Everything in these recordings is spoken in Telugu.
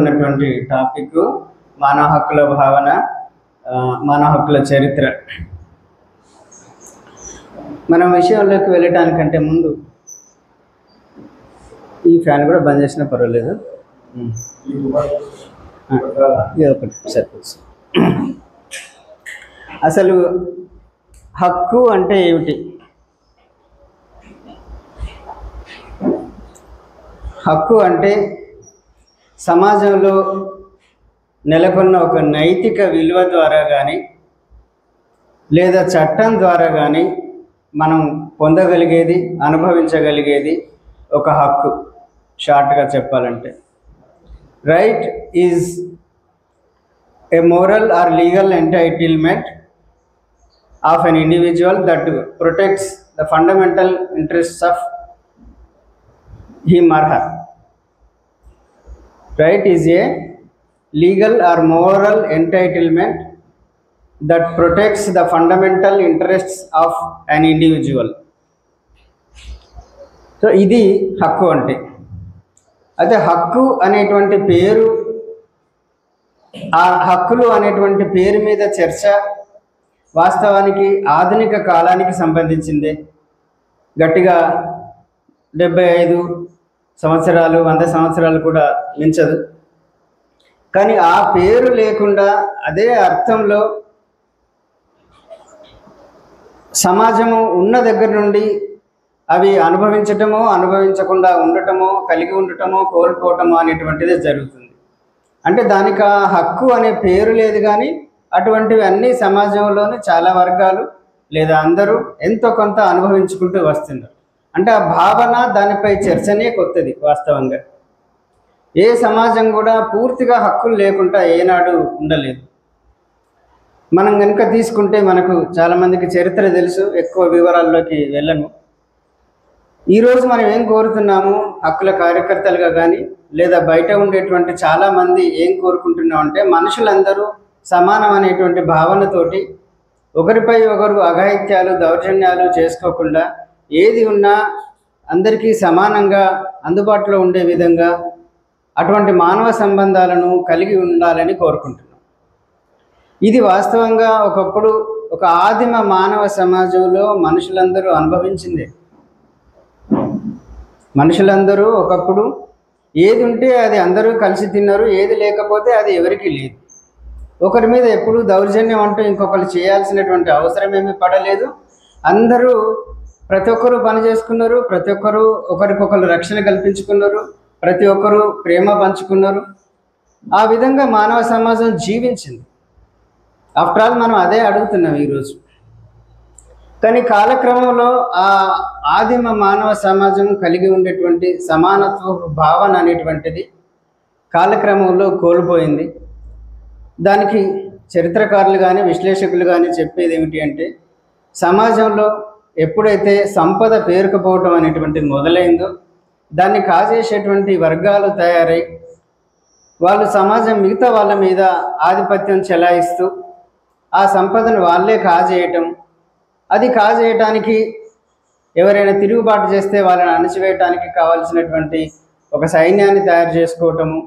చెప్పుకుంటున్నటువంటి టాపిక్ మానవ హక్కుల భావన, మానవ హక్కుల చరిత్ర. మనం విషయంలోకి వెళ్ళటానికంటే ముందు ఈ ఫ్యాన్ కూడా బంద్ చేసినా పర్వాలేదు, ఇది ఒకటి సరిపోతుంది. అసలు హక్కు అంటే ఏమిటి? హక్కు అంటే సమాజంలో నెలకొన్న ఒక నైతిక విలువ ద్వారా కానీ లేదా చట్టం ద్వారా కానీ మనం పొందగలిగేది, అనుభవించగలిగేది ఒక హక్కు. షార్ట్గా చెప్పాలంటే, right is a moral or legal entitlement of an individual that protects the fundamental interests of him or her. Right is a legal or moral entitlement that protects the fundamental interests of an individual. So ఇది హక్కు అంటే. అయితే హక్కు అనేటువంటి పేరు, ఆ హక్కులు అనేటువంటి పేరు మీద చర్చ వాస్తవానికి ఆధునిక కాలానికి సంబంధించిందే. గట్టిగా 75 సంవత్సరాలు 100 సంవత్సరాలు కూడా మించదు. కానీ ఆ పేరు లేకుండా అదే అర్థంలో సమాజము ఉన్న దగ్గర నుండి అవి అనుభవించటమో, అనుభవించకుండా ఉండటమో, కలిగి ఉండటమో, కోల్పోవటమో అనేటువంటిది జరుగుతుంది. అంటే దానికి ఆ హక్కు అనే పేరు లేదు, కానీ అటువంటివి అన్ని సమాజంలోని చాలా వర్గాలు లేదా అందరూ ఎంతో కొంత అనుభవించుకుంటూ వస్తున్నారు. అంటే ఆ భావన, దానిపై చర్చనే కొత్తది. వాస్తవంగా ఏ సమాజం కూడా పూర్తిగా హక్కులు లేకుండా ఏనాడు ఉండలేదు. మనం కనుక తీసుకుంటే మనకు చాలామందికి చరిత్ర తెలుసు, ఎక్కువ వివరాల్లోకి వెళ్ళను. ఈరోజు మనం ఏం కోరుతున్నాము, హక్కుల కార్యకర్తలుగా కానీ లేదా బయట ఉండేటువంటి చాలామంది ఏం కోరుకుంటున్నాం అంటే, మనుషులందరూ సమానం అనేటువంటి భావనతోటి ఒకరిపై ఒకరు అఘాయిత్యాలు, దౌర్జన్యాలు చేసుకోకుండా ఏది ఉన్నా అందరికీ సమానంగా అందుబాటులో ఉండే విధంగా అటువంటి మానవ సంబంధాలను కలిగి ఉండాలని కోరుకుంటున్నాం. ఇది వాస్తవంగా ఒకప్పుడు ఒక ఆదిమ మానవ సమాజంలో మనుషులందరూ అనుభవించిందే. మనుషులందరూ ఒకప్పుడు ఏది ఉంటే అది అందరూ కలిసి తిన్నారు, ఏది లేకపోతే అది ఎవరికీ లేదు. ఒకరి మీద ఎప్పుడూ దౌర్జన్యం అంటూ ఇంకొకరు చేయాల్సినటువంటి అవసరం ఏమీ పడలేదు. అందరూ ప్రతి ఒక్కరూ పని చేసుకున్నారు, ప్రతి ఒక్కరూ ఒకరికొకరు రక్షణ కల్పించుకున్నారు, ప్రతి ఒక్కరూ ప్రేమ పంచుకున్నారు. ఆ విధంగా మానవ సమాజం జీవించింది. ఆఫ్టర్ ఆల్ మనం అదే అడుగుతున్నాం ఈరోజు. కానీ కాలక్రమంలో ఆ ఆదిమ మానవ సమాజం కలిగి ఉండేటువంటి సమానత్వ భావన అనేటువంటిది కాలక్రమంలో కోల్పోయింది. దానికి చరిత్రకారులు కానీ విశ్లేషకులు కానీ చెప్పేది ఏమిటి అంటే, సమాజంలో ఎప్పుడైతే సంపద పేరుకుపోవటం అనేటువంటిది మొదలైందో, దాన్ని కాజేసేటువంటి వర్గాలు తయారై వాళ్ళు సమాజం మిగతా వాళ్ళ మీద ఆధిపత్యం చెలాయిస్తూ ఆ సంపదను వాళ్ళే కాజేయటం, అది కాజేయటానికి ఎవరైనా తిరుగుబాటు చేస్తే వాళ్ళని అణచివేయటానికి కావాల్సినటువంటి ఒక సైన్యాన్ని తయారు చేసుకోవటము,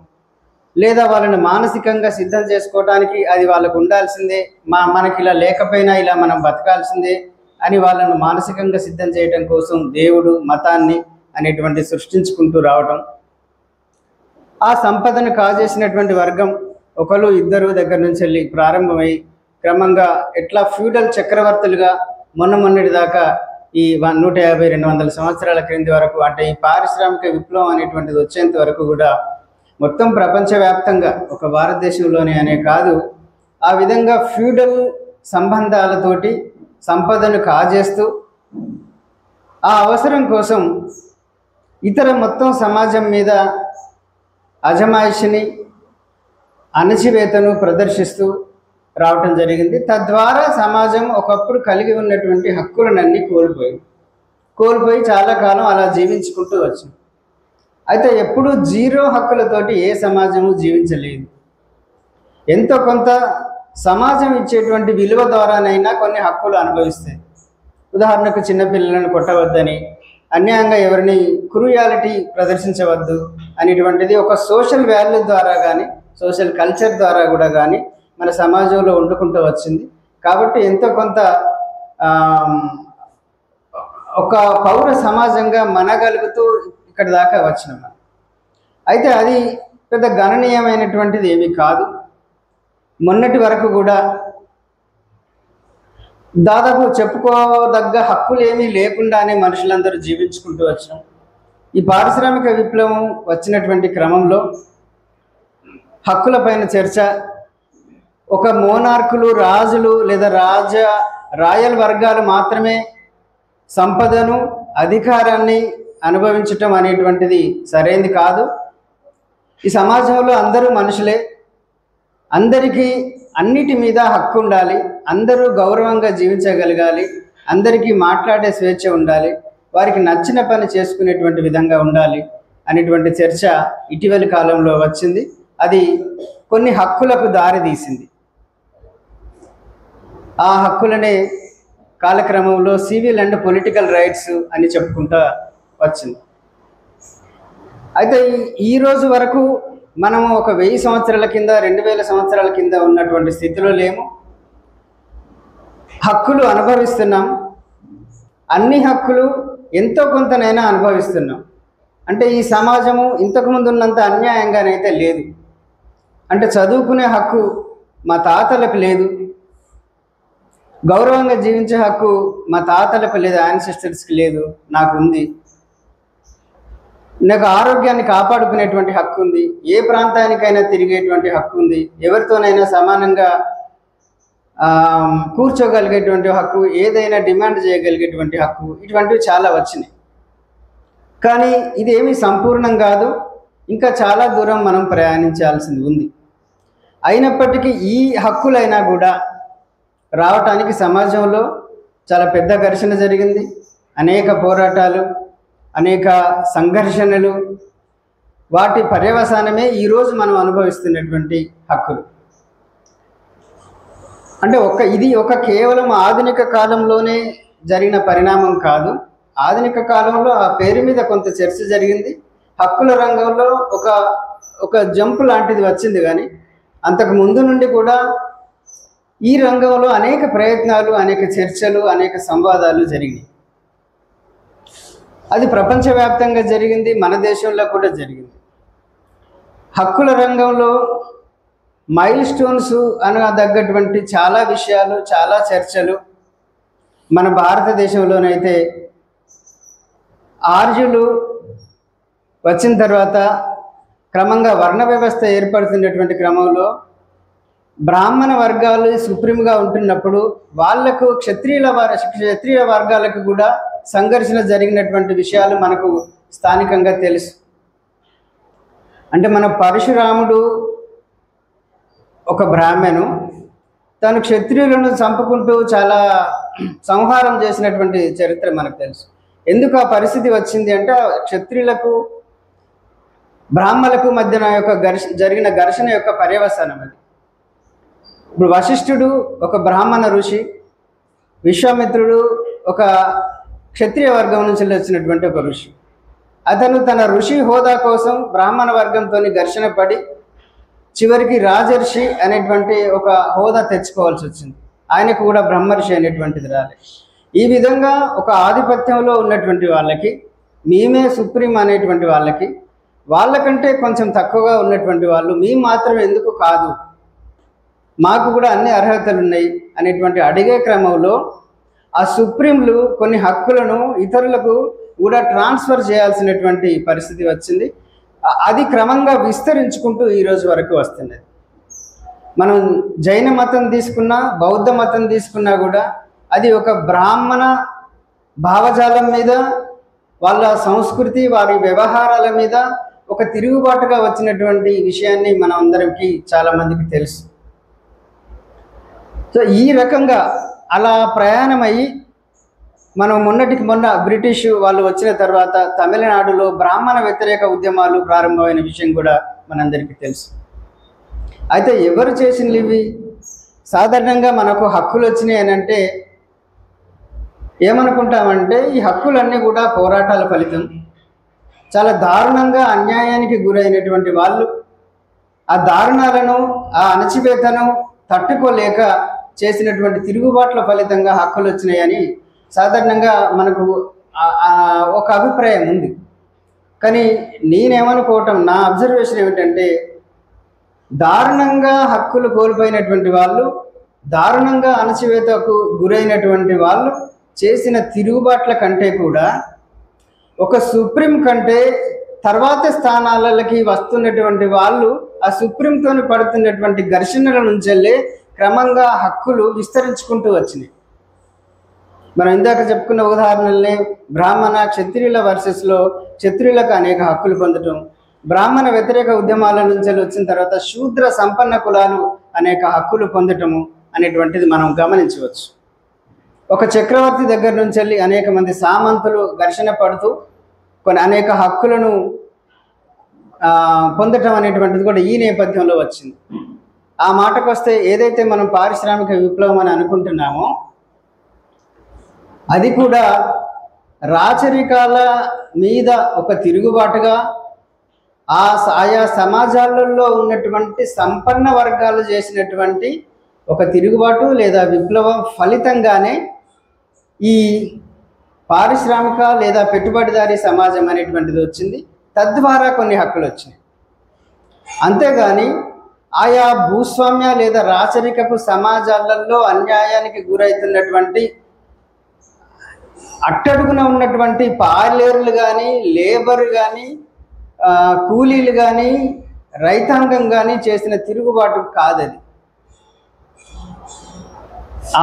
లేదా వాళ్ళని మానసికంగా సిద్ధం చేసుకోవటానికి అది వాళ్ళకు ఉండాల్సిందే, మనకి ఇలా లేకపోయినా ఇలా మనం బతకాల్సిందే అని వాళ్ళను మానసికంగా సిద్ధం చేయడం కోసం దేవుడు, మతాన్ని అనేటువంటి సృష్టించుకుంటూ రావటం. ఆ సంపదను కాజేసినటువంటి వర్గం ఒకరు ఇద్దరు దగ్గర నుంచి వెళ్ళి ప్రారంభమై క్రమంగా ఎట్లా ఫ్యూడల్ చక్రవర్తులుగా మొన్నటి దాకా ఈ 150-200 సంవత్సరాల క్రింది వరకు, అంటే ఈ పారిశ్రామిక విప్లవం అనేటువంటిది వచ్చేంత వరకు కూడా మొత్తం ప్రపంచవ్యాప్తంగా ఒక భారతదేశంలోనే అనే కాదు, ఆ విధంగా ఫ్యూడల్ సంబంధాలతోటి సంపదను కాజేస్తూ ఆ అవసరం కోసం ఇతర మొత్తం సమాజం మీద అజమాయిషిని, అణచివేతను ప్రదర్శిస్తూ రావటం జరిగింది. తద్వారా సమాజం ఒకప్పుడు కలిగి ఉన్నటువంటి హక్కులనన్నీ కోల్పోయి చాలా కాలం అలా జీవించుకుంటూ వచ్చింది. అయితే ఎప్పుడూ జీరో హక్కులతోటి ఏ సమాజము జీవించలేదు. ఎంతో కొంత సమాజం ఇచ్చేటువంటి విలువ ద్వారానైనా కొన్ని హక్కులు అనుభవిస్తాయి. ఉదాహరణకు చిన్నపిల్లలను కొట్టవద్దని, అన్యాయంగా ఎవరిని క్రూయాలిటీ ప్రదర్శించవద్దు అనేటువంటిది ఒక సోషల్ వాల్యూ ద్వారా కానీ సోషల్ కల్చర్ ద్వారా కూడా కానీ మన సమాజంలో వండుకుంటూ వచ్చింది. కాబట్టి ఎంతో కొంత ఒక పౌర సమాజంగా మనగలుగుతూ ఇక్కడ దాకా వచ్చినాం. అయితే అది పెద్ద గణనీయమైనటువంటిది ఏమీ కాదు. మొన్నటి వరకు కూడా దాదాపు చెప్పుకోదగ్గ హక్కులు ఏమీ లేకుండానే మనుషులందరూ జీవించుకుంటూ వచ్చాం. ఈ పారిశ్రామిక విప్లవం వచ్చినటువంటి క్రమంలో హక్కులపైన చర్చ, ఒక మోనార్కులు, రాజులు లేదా రాయల్ వర్గాలు మాత్రమే సంపదను, అధికారాన్ని అనుభవించటం అనేటువంటిది సరైనది కాదు. ఈ సమాజంలో అందరూ మనుషులే, అందరికీ అన్నిటి మీద హక్కు ఉండాలి, అందరూ గౌరవంగా జీవించగలగాలి, అందరికీ మాట్లాడే స్వేచ్ఛ ఉండాలి, వారికి నచ్చిన పని చేసుకునేటువంటి విధంగా ఉండాలి అనేటువంటి చర్చ ఇటీవలి కాలంలో వచ్చింది. అది కొన్ని హక్కులకు దారి తీసింది. ఆ హక్కులనే కాలక్రమంలో సివిల్ అండ్ పొలిటికల్ రైట్స్ అని చెప్పుకుంటూ వచ్చింది. అయితే ఈ రోజు వరకు మనము ఒక 1000 సంవత్సరాల కింద 2000 సంవత్సరాల కింద ఉన్నటువంటి స్థితిలో లేము. హక్కులు అనుభవిస్తున్నాం. అన్ని హక్కులు ఎంతో కొంతనైనా అనుభవిస్తున్నాం. అంటే ఈ సమాజము ఇంతకుముందు ఉన్నంత అన్యాయంగానైతే లేదు. అంటే చదువుకునే హక్కు మా తాతలకు లేదు, గౌరవంగా జీవించే హక్కు మా తాతలకు లేదు, యాన్సిస్టర్స్కి లేదు, నాకు ఉంది. నాకు ఆరోగ్యాన్ని కాపాడుకునేటువంటి హక్కు ఉంది, ఏ ప్రాంతానికైనా తిరిగేటువంటి హక్కు ఉంది, ఎవరితోనైనా సమానంగా కూర్చోగలిగేటువంటి హక్కు, ఏదైనా డిమాండ్ చేయగలిగేటువంటి హక్కు, ఇటువంటివి చాలా వచ్చినాయి. కానీ ఇదేమీ సంపూర్ణం కాదు, ఇంకా చాలా దూరం మనం ప్రయాణించాల్సింది ఉంది. అయినప్పటికీ ఈ హక్కులైనా కూడా రావటానికి సమాజంలో చాలా పెద్ద ఘర్షణ జరిగింది. అనేక పోరాటాలు, అనేక సంఘర్షణలు, వాటి పర్యవసానమే ఈరోజు మనం అనుభవిస్తున్నటువంటి హక్కులు. అంటే ఇది కేవలం ఆధునిక కాలంలోనే జరిగిన పరిణామం కాదు. ఆధునిక కాలంలో ఆ పేరు మీద కొంత చర్చ జరిగింది. హక్కుల రంగంలో ఒక జంప్ లాంటిది వచ్చింది. కానీ అంతకు ముందు నుండి కూడా ఈ రంగంలో అనేక ప్రయత్నాలు, అనేక చర్చలు, అనేక సంవాదాలు జరిగినాయి. అది ప్రపంచవ్యాప్తంగా జరిగింది, మన దేశంలో కూడా జరిగింది. హక్కుల రంగంలో మైల్ స్టోన్స్ అనదగ్గటువంటి చాలా విషయాలు, చాలా చర్చలు మన భారతదేశంలోనైతే ఆర్యులు వచ్చిన తర్వాత క్రమంగా వర్ణ వ్యవస్థ ఏర్పడుతున్నటువంటి క్రమంలో బ్రాహ్మణ వర్గాలు సుప్రీంగా ఉంటున్నప్పుడు వాళ్లకు క్షత్రియ వర్గాలకు కూడా సంఘర్షణ జరిగినటువంటి విషయాలు మనకు స్థానికంగా తెలుసు. అంటే మన పరశురాముడు ఒక బ్రాహ్మణు, తను క్షత్రియులను చంపుకుంటూ చాలా సంహారం చేసినటువంటి చరిత్ర మనకు తెలుసు. ఎందుకు ఆ పరిస్థితి వచ్చింది అంటే క్షత్రియులకు బ్రాహ్మణులకు మధ్యన జరిగిన ఘర్షణ యొక్క పర్యవసానం అది. ఇప్పుడు వశిష్ఠుడు ఒక బ్రాహ్మణ ఋషి, విశ్వామిత్రుడు ఒక క్షత్రియ వర్గం నుంచి వచ్చినటువంటి ఒక ఋషి. అతను తన ఋషి హోదా కోసం బ్రాహ్మణ వర్గంతో ఘర్షణ పడి చివరికి రాజర్షి అనేటువంటి ఒక హోదా తెచ్చుకోవాల్సి వచ్చింది. ఆయనకు కూడా బ్రహ్మర్షి అనేటువంటిది రాలేదు. ఈ విధంగా ఒక ఆధిపత్యంలో ఉన్నటువంటి వాళ్ళకి, మేమే సుప్రీం అనేటువంటి వాళ్ళకంటే కొంచెం తక్కువగా ఉన్నటువంటి వాళ్ళు మేము మాత్రం ఎందుకు కాదు, మాకు కూడా అన్ని అర్హతలు ఉన్నాయి అనేటువంటి అడిగే క్రమంలో ఆ సుప్రీంలు కొన్ని హక్కులను ఇతరులకు కూడా ట్రాన్స్ఫర్ చేయాల్సినటువంటి పరిస్థితి వచ్చింది. అది క్రమంగా విస్తరించుకుంటూ ఈరోజు వరకు వస్తుంది. మనం జైన మతం తీసుకున్నా, బౌద్ధ మతం తీసుకున్నా కూడా అది ఒక బ్రాహ్మణ భావజాలం మీద, వాళ్ళ సంస్కృతి, వారి వ్యవహారాల మీద ఒక తిరుగుబాటుగా వచ్చినటువంటి విషయాన్ని మనం అందరికీ చాలామందికి తెలుసు. సో ఈ రకంగా అలా ప్రయాణమయ్యి మనం మొన్నటికి మొన్న బ్రిటిష్ వాళ్ళు వచ్చిన తర్వాత తమిళనాడులో బ్రాహ్మణ వ్యతిరేక ఉద్యమాలు ప్రారంభమైన విషయం కూడా మనందరికీ తెలుసు. అయితే ఎవరు చేసినవి ఇవి? సాధారణంగా మనకు హక్కులు వచ్చినాయి అని అంటే ఏమనుకుంటామంటే ఈ హక్కులన్నీ కూడా పోరాటాల ఫలితం. చాలా దారుణంగా అన్యాయానికి గురైనటువంటి వాళ్ళు ఆ దారుణాలను, ఆ అణచివేతను తట్టుకోలేక చేసినటువంటి తిరుగుబాట్ల ఫలితంగా హక్కులు వచ్చినాయని సాధారణంగా మనకు ఒక అభిప్రాయం ఉంది. కానీ నేనేమనుకోవటం, నా అబ్జర్వేషన్ ఏమిటంటే, దారుణంగా హక్కులు కోల్పోయినటువంటి వాళ్ళు, దారుణంగా అణచివేతకు గురైనటువంటి వాళ్ళు చేసిన తిరుగుబాట్ల కంటే కూడా ఒక సుప్రీం కంటే తర్వాత స్థానాలకి వస్తున్నటువంటి వాళ్ళు ఆ సుప్రీంతో పడుతున్నటువంటి ఘర్షణల నుంచెల్లే క్రమంగా హక్కులు విస్తరించుకుంటూ వచ్చినాయి. మనం ఇందాక చెప్పుకున్న ఉదాహరణలనే బ్రాహ్మణ క్షత్రియుల వర్సెస్లో క్షత్రియులకు అనేక హక్కులు పొందటం, బ్రాహ్మణ వ్యతిరేక ఉద్యమాల నుంచి వచ్చిన తర్వాత శూద్ర సంపన్న కులాలు అనేక హక్కులు పొందటము అనేటువంటిది మనం గమనించవచ్చు. ఒక చక్రవర్తి దగ్గర నుంచి వెళ్ళి అనేక మంది సామంతులు ఘర్షణ పడుతూ కొన్ని అనేక హక్కులను పొందటం అనేటువంటిది కూడా ఈ నేపథ్యంలో వచ్చింది. ఆ మాటకు వస్తే, ఏదైతే మనం పారిశ్రామిక విప్లవం అని అనుకుంటున్నామో అది కూడా రాచరికాల మీద ఒక తిరుగుబాటుగా ఆయా సమాజాలలో ఉన్నటువంటి సంపన్న వర్గాలు చేసినటువంటి ఒక తిరుగుబాటు లేదా విప్లవం ఫలితంగానే ఈ పారిశ్రామిక లేదా పెట్టుబడిదారీ సమాజం అనేటువంటిది వచ్చింది. తద్వారా కొన్ని హక్కులు వచ్చినాయి. అంతేగాని ఆయా భూస్వామ్య లేదా రాచరికపు సమాజాలలో అన్యాయానికి గురవుతున్నటువంటి అట్టడుగున ఉన్నటువంటి పాలేరులు కానీ, లేబర్ కానీ, కూలీలు కానీ, రైతాంగం కానీ చేసిన తిరుగుబాటు కాదది.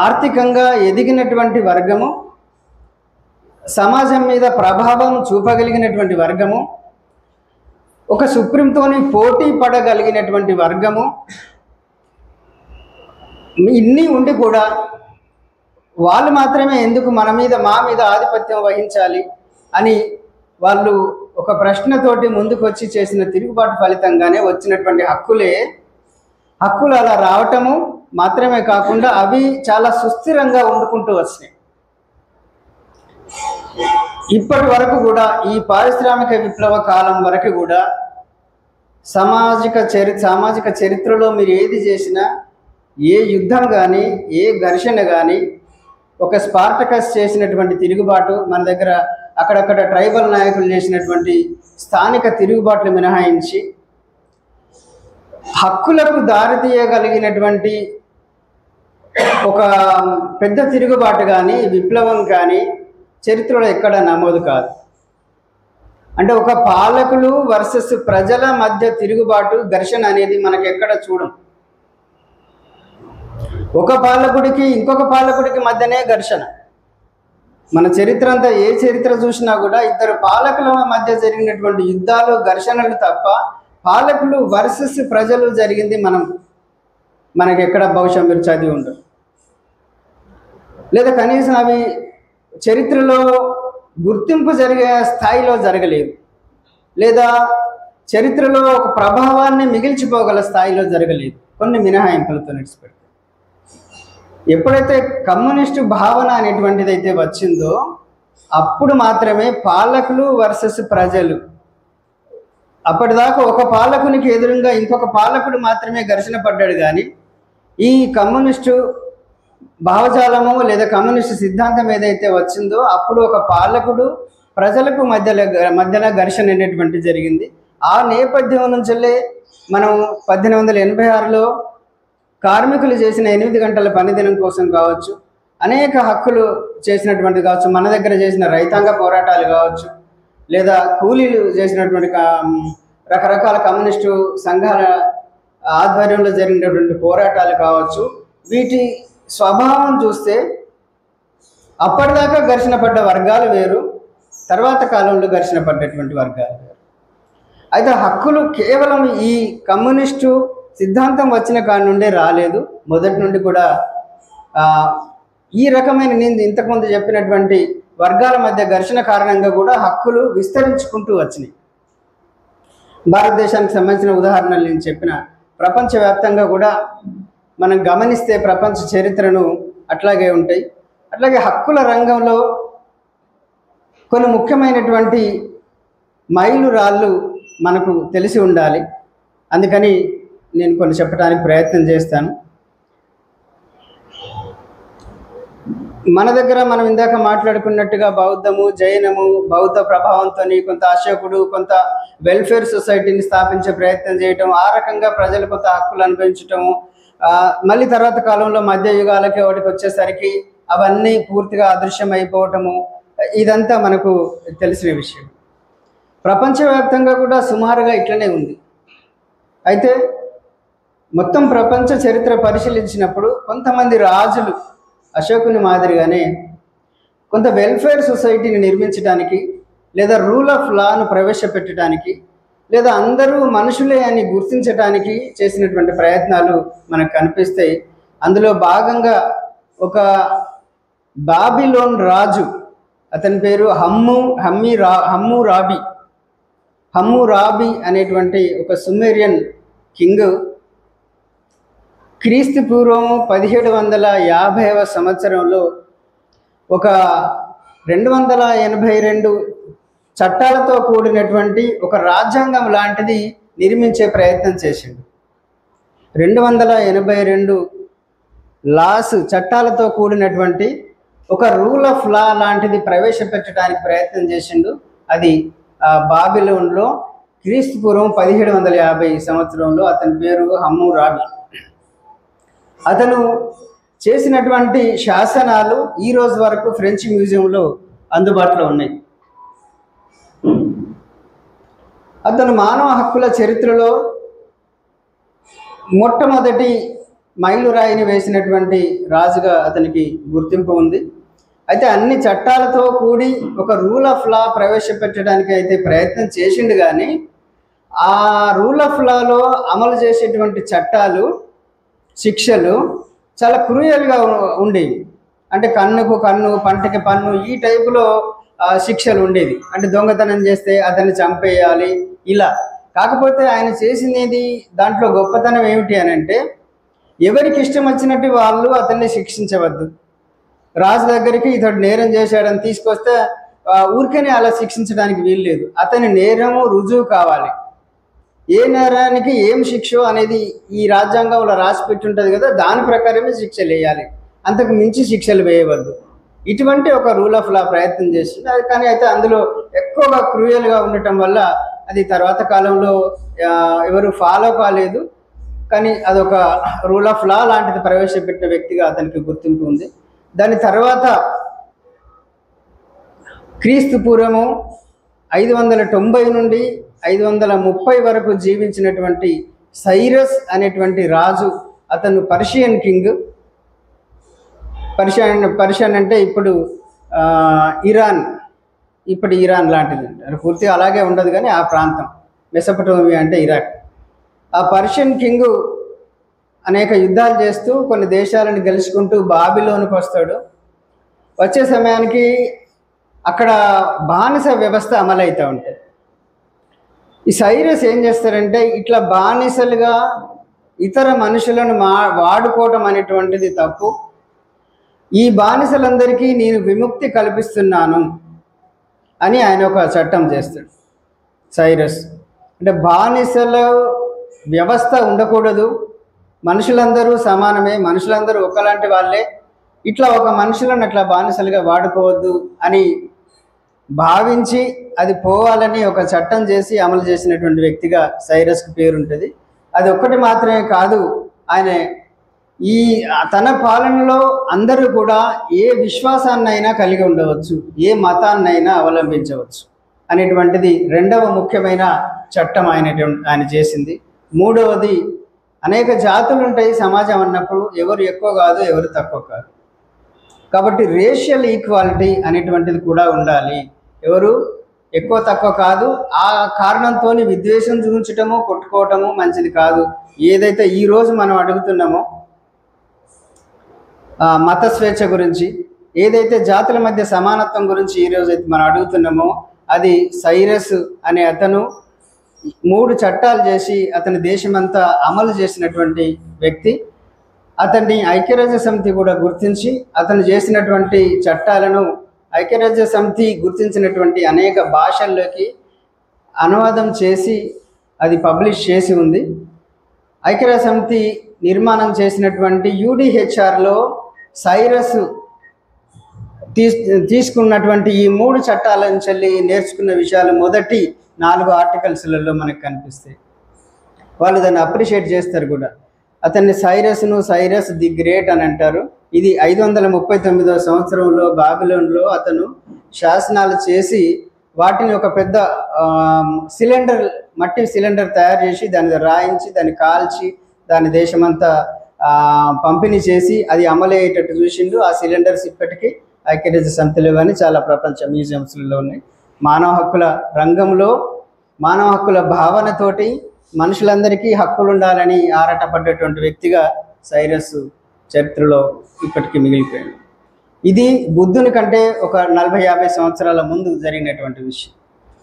ఆర్థికంగా ఎదిగినటువంటి వర్గము, సమాజం మీద ప్రభావం చూపగలిగినటువంటి వర్గము, ఒక సుప్రీంతోని పోటీ పడగలిగినటువంటి వర్గము, ఇన్ని ఉండి కూడా వాళ్ళు మాత్రమే ఎందుకు మా మీద ఆధిపత్యం వహించాలి అని వాళ్ళు ఒక ప్రశ్నతోటి ముందుకు వచ్చి చేసిన తిరుగుబాటు ఫలితంగానే వచ్చినటువంటి హక్కులు అలా రావటము మాత్రమే కాకుండా అవి చాలా సుస్థిరంగా ఉండుకుంటూ వచ్చినాయి. ఇప్పటి వరకు కూడా ఈ పారిశ్రామిక విప్లవ కాలం వరకు కూడా సామాజిక చరిత్రలో మీరు ఏది చేసినా, ఏ యుద్ధం కానీ, ఏ ఘర్షణ కానీ, ఒక స్పార్టకస్ చేసినటువంటి తిరుగుబాటు, మన దగ్గర అక్కడక్కడ ట్రైబల్ నాయకులు చేసినటువంటి స్థానిక తిరుగుబాట్లు మినహాయించి హక్కులకు దారితీయగలిగినటువంటి ఒక పెద్ద తిరుగుబాటు కానీ, విప్లవం కానీ చరిత్రలో ఎక్కడ నమోదు కాదు. అంటే ఒక పాలకులు వర్సెస్ ప్రజల మధ్య తిరుగుబాటు, ఘర్షణ అనేది మనకు ఎక్కడ చూడం. ఒక పాలకుడికి ఇంకొక పాలకుడికి మధ్యనే ఘర్షణ. మన చరిత్ర అంతా ఏ చరిత్ర చూసినా కూడా ఇద్దరు పాలకుల మధ్య జరిగినటువంటి యుద్ధాలు, ఘర్షణలు తప్ప పాలకులు వర్సెస్ ప్రజలు జరిగింది మనకి ఎక్కడ బహుశా మీరు చదివి ఉండరు. లేదా కనీసం అవి చరిత్రలో గుర్తింపు జరిగే స్థాయిలో జరగలేదు, లేదా చరిత్రలో ఒక ప్రభావాన్ని మిగిల్చిపోగల స్థాయిలో జరగలేదు, కొన్ని మినహాయింపులతో నడిచిపెడతారు. ఎప్పుడైతే కమ్యూనిస్టు భావన అనేటువంటిది అయితే వచ్చిందో అప్పుడు మాత్రమే పాలకులు వర్సెస్ ప్రజలు. అప్పటిదాకా ఒక పాలకునికి ఎదురుగా ఇంకొక పాలకుడు మాత్రమే ఘర్షణ పడ్డాడు. కానీ ఈ కమ్యూనిస్టు భావజాలము లేదా కమ్యూనిస్టు సిద్ధాంతం ఏదైతే వచ్చిందో అప్పుడు ఒక పాలకుడు ప్రజలకు మధ్యన ఘర్షణ అనేటువంటి జరిగింది. ఆ నేపథ్యం నుంచెల్లే మనం 1886లో కార్మికులు చేసిన 8 గంటల పనిదినం కోసం కావచ్చు, అనేక హక్కులు చేసినటువంటి కావచ్చు, మన దగ్గర చేసిన రైతాంగ పోరాటాలు కావచ్చు, లేదా కూలీలు చేసినటువంటి రకరకాల కమ్యూనిస్టు సంఘాల ఆధ్వర్యంలో జరిగినటువంటి పోరాటాలు కావచ్చు, వీటి స్వభావం చూస్తే అప్పటిదాకా ఘర్షణ పడ్డ వర్గాలు వేరు, తర్వాత కాలంలో ఘర్షణ పడ్డటువంటి వర్గాలు వేరు. అయితే హక్కులు కేవలం ఈ కమ్యూనిస్టు సిద్ధాంతం వచ్చిన కాడి నుండే రాలేదు. మొదటి నుండి కూడా ఈ రకమైన నేను ఇంతకుముందు చెప్పినటువంటి వర్గాల మధ్య ఘర్షణ కారణంగా కూడా హక్కులు విస్తరించుకుంటూ వచ్చినాయి. భారతదేశానికి సంబంధించిన ఉదాహరణలు నేను చెప్పిన, ప్రపంచవ్యాప్తంగా కూడా మనం గమనిస్తే ప్రపంచ చరిత్రను అట్లాగే ఉంటాయి. అట్లాగే హక్కుల రంగంలో కొన్ని ముఖ్యమైనటువంటి మైలురాళ్ళు మనకు తెలిసి ఉండాలి. అందుకని నేను కొన్ని చెప్పడానికి ప్రయత్నం చేస్తాను. మన దగ్గర మనం ఇందాక మాట్లాడుకున్నట్టుగా బౌద్ధము, జైనము, బౌద్ధ ప్రభావంతో కొంత అశోకుడు కొంత వెల్ఫేర్ సొసైటీని స్థాపించే ప్రయత్నం చేయటం, ఆ రకంగా ప్రజలు కొంత హక్కులు అనుభవించటము, మళ్ళీ తర్వాత కాలంలో మధ్యయుగాలకి వాటికి వచ్చేసరికి అవన్నీ పూర్తిగా అదృశ్యమైపోవటము, ఇదంతా మనకు తెలిసిన విషయం. ప్రపంచవ్యాప్తంగా కూడా సుమారుగా ఇట్లనే ఉంది. అయితే మొత్తం ప్రపంచ చరిత్ర పరిశీలించినప్పుడు కొంతమంది రాజులు అశోకుని మాదిరిగానే కొంత వెల్ఫేర్ సొసైటీని నిర్మించడానికి, లేదా రూల్ ఆఫ్ లాను ప్రవేశపెట్టడానికి, లేదా అందరూ మనుషులే అని గుర్తించడానికి చేసినటువంటి ప్రయత్నాలు మనకు కనిపిస్తాయి. అందులో భాగంగా ఒక బాబిలోన్ రాజు, అతని పేరు హమ్మురాబి అనేటువంటి ఒక సుమేరియన్ కింగ్ క్రీస్తు పూర్వం 1750వ సంవత్సరంలో ఒక 282 చట్టాలతో కూడినటువంటి ఒక రాజ్యాంగం లాంటిది నిర్మించే ప్రయత్నం చేసిండు. 282 చట్టాలతో కూడినటువంటి ఒక రూల్ ఆఫ్ లా లాంటిది ప్రవేశపెట్టడానికి ప్రయత్నం చేసిండు. అది బాబిలోన్లో క్రీస్తు పూర్వం 1750 సంవత్సరంలో. అతని పేరు హమ్మురాబి. అతను చేసినటువంటి శాసనాలు ఈ రోజు వరకు ఫ్రెంచ్ మ్యూజియంలో అందుబాటులో ఉన్నాయి. అతను మానవ హక్కుల చరిత్రలో మొట్టమొదటి మైలురాయిని వేసినటువంటి రాజుగా అతనికి గుర్తింపు ఉంది. అయితే అన్ని చట్టాలతో కూడి ఒక రూల్ ఆఫ్ లా ప్రవేశపెట్టడానికి అయితే ప్రయత్నం చేసిండు, కానీ ఆ రూల్ ఆఫ్ లాలో అమలు చేసేటువంటి చట్టాలు, శిక్షలు చాలా క్రూయల్గా ఉండేవి. అంటే కన్నుకు కన్ను, పంటకి పన్ను, ఈ టైపులో శిక్షలు ఉండేవి. అంటే దొంగతనం చేస్తే అతన్ని చంపేయాలి ఇలా. కాకపోతే ఆయన చేసినది దాంట్లో గొప్పతనం ఏమిటి అని అంటే, ఎవరికి ఇష్టం వచ్చినట్టు వాళ్ళు అతన్ని శిక్షించవద్దు. రాజు దగ్గరికి ఇతడు నేరం చేశాడని తీసుకొస్తే ఊరికనే అలా శిక్షించడానికి వీల్లేదు. అతని నేరము రుజువు కావాలి. ఏ నేరానికి ఏం శిక్ష అనేది ఈ రాజ్యాంగంలో రాసి పెట్టి ఉంటుంది కదా, దాని ప్రకారమే శిక్షలు వేయాలి, అంతకు మించి శిక్షలు వేయవద్దు. ఇటువంటి ఒక రూల్ ఆఫ్ లా ప్రయత్నం చేసింది. అది కానీ అయితే అందులో ఎక్కువగా క్రూయల్గా ఉండటం వల్ల అది తర్వాత కాలంలో ఎవరు ఫాలో కాలేదు. కానీ అదొక రూల్ ఆఫ్ లా లాంటిది ప్రవేశపెట్టిన వ్యక్తిగా అతనికి గుర్తింపు ఉంది. దాని తర్వాత క్రీస్తు పూర్వము 590 నుండి 530 వరకు జీవించినటువంటి సైరస్ అనేటువంటి రాజు, అతను పర్షియన్ కింగ్. పర్షియన్ అంటే ఇప్పుడు ఇరాన్, ఇరాన్ లాంటిది. పూర్తిగా అలాగే ఉండదు కానీ ఆ ప్రాంతం మెసొపటోమియా అంటే ఇరాక్. ఆ పర్షియన్ కింగ్ అనేక యుద్ధాలు చేస్తూ కొన్ని దేశాలను గెలుచుకుంటూ బాబిలోనికి వస్తాడు. వచ్చే సమయానికి అక్కడ బానిస వ్యవస్థ అమలవుతూ ఉంటుంది. ఈ సైరస్ ఏం చేస్తారంటే, ఇట్లా బానిసలుగా ఇతర మనుషులను వాడుకోవటం అనేటువంటిది తప్పు, ఈ బానిసలందరికీ నేను విముక్తి కల్పిస్తున్నాను అని ఆయన ఒక చట్టం చేస్తాడు సైరస్. అంటే బానిసల వ్యవస్థ ఉండకూడదు, మనుషులందరూ సమానమే, మనుషులందరూ ఒకలాంటి వాళ్ళే, ఇట్లా ఒక మనుషులను అట్లా బానిసలుగా వాడుకోవద్దు అని భావించి అది పోవాలని ఒక చట్టం చేసి అమలు చేసినటువంటి వ్యక్తిగా సైరస్కి పేరుంటుంది. అది ఒక్కటి మాత్రమే కాదు, ఆయన ఈ తన పాలనలో అందరూ కూడా ఏ విశ్వాసాన్నైనా కలిగి ఉండవచ్చు, ఏ మతాన్నైనా అవలంబించవచ్చు అనేటువంటిది రెండవ ముఖ్యమైన చట్టం ఆయన చేసింది. మూడవది, అనేక జాతులు ఉంటాయి సమాజం అన్నప్పుడు, ఎవరు ఎక్కువ కాదు ఎవరు తక్కువ కాదు. కాబట్టి రేషియల్ ఈక్వాలిటీ అనేటువంటిది కూడా ఉండాలి. ఎవరు ఎక్కువ తక్కువ కాదు. ఆ కారణంతో విద్వేషం చూపించటము, కొట్టుకోవటము మంచిది కాదు. ఏదైతే ఈరోజు మనం అడుగుతున్నామో మత స్వేచ్ఛ గురించి, ఏదైతే జాతుల మధ్య సమానత్వం గురించి ఈరోజు అయితే మనం అడుగుతున్నామో, అది సైరస్ అనే అతను 3 చట్టాలు చేసి అతని దేశమంతా అమలు చేసినటువంటి వ్యక్తి. అతన్ని ఐక్యరాజ్య సమితి కూడా గుర్తించి అతను చేసినటువంటి చట్టాలను ఐక్యరాజ్య సమితి గుర్తించినటువంటి అనేక భాషల్లోకి అనువాదం చేసి అది పబ్లిష్ చేసి ఉంది. ఐక్యరాజ్య సమితి నిర్మాణం చేసినటువంటి యూడిహెచ్ఆర్లో సైరస్ తీసుకున్నటువంటి ఈ 3 చట్టాల నుంచి నేర్చుకున్న విషయాలు మొదటి 4 ఆర్టికల్స్లలో మనకు కనిపిస్తాయి. వాళ్ళు దాన్ని అప్రిషియేట్ చేస్తారు కూడా. అతన్ని సైరస్ ది గ్రేట్ అని అంటారు. ఇది 539వ సంవత్సరంలో బాబిలోన్లో అతను శాసనాలు చేసి వాటిని ఒక పెద్ద మట్టి సిలిండర్ తయారు చేసి దాన్ని రాయించి దాన్ని కాల్చి దాని దేశమంతా పంపిణీ చేసి అది అమలయ్యేటట్టు చూసిండు. ఆ సిలిండర్స్ ఇప్పటికీ ఐక్యరాజ్య సమితిలో కానీ చాలా ప్రపంచ మ్యూజియంస్లలో ఉన్నాయి. మానవ హక్కుల రంగంలో మానవ హక్కుల భావనతోటి మనుషులందరికీ హక్కులు ఉండాలని ఆరాటపడ్డటువంటి వ్యక్తిగా సైరస్ చరిత్రలో ఇప్పటికీ మిగిలిపోయాడు. ఇది బుద్ధుని కంటే ఒక 40-50 సంవత్సరాల ముందు జరిగినటువంటి విషయం.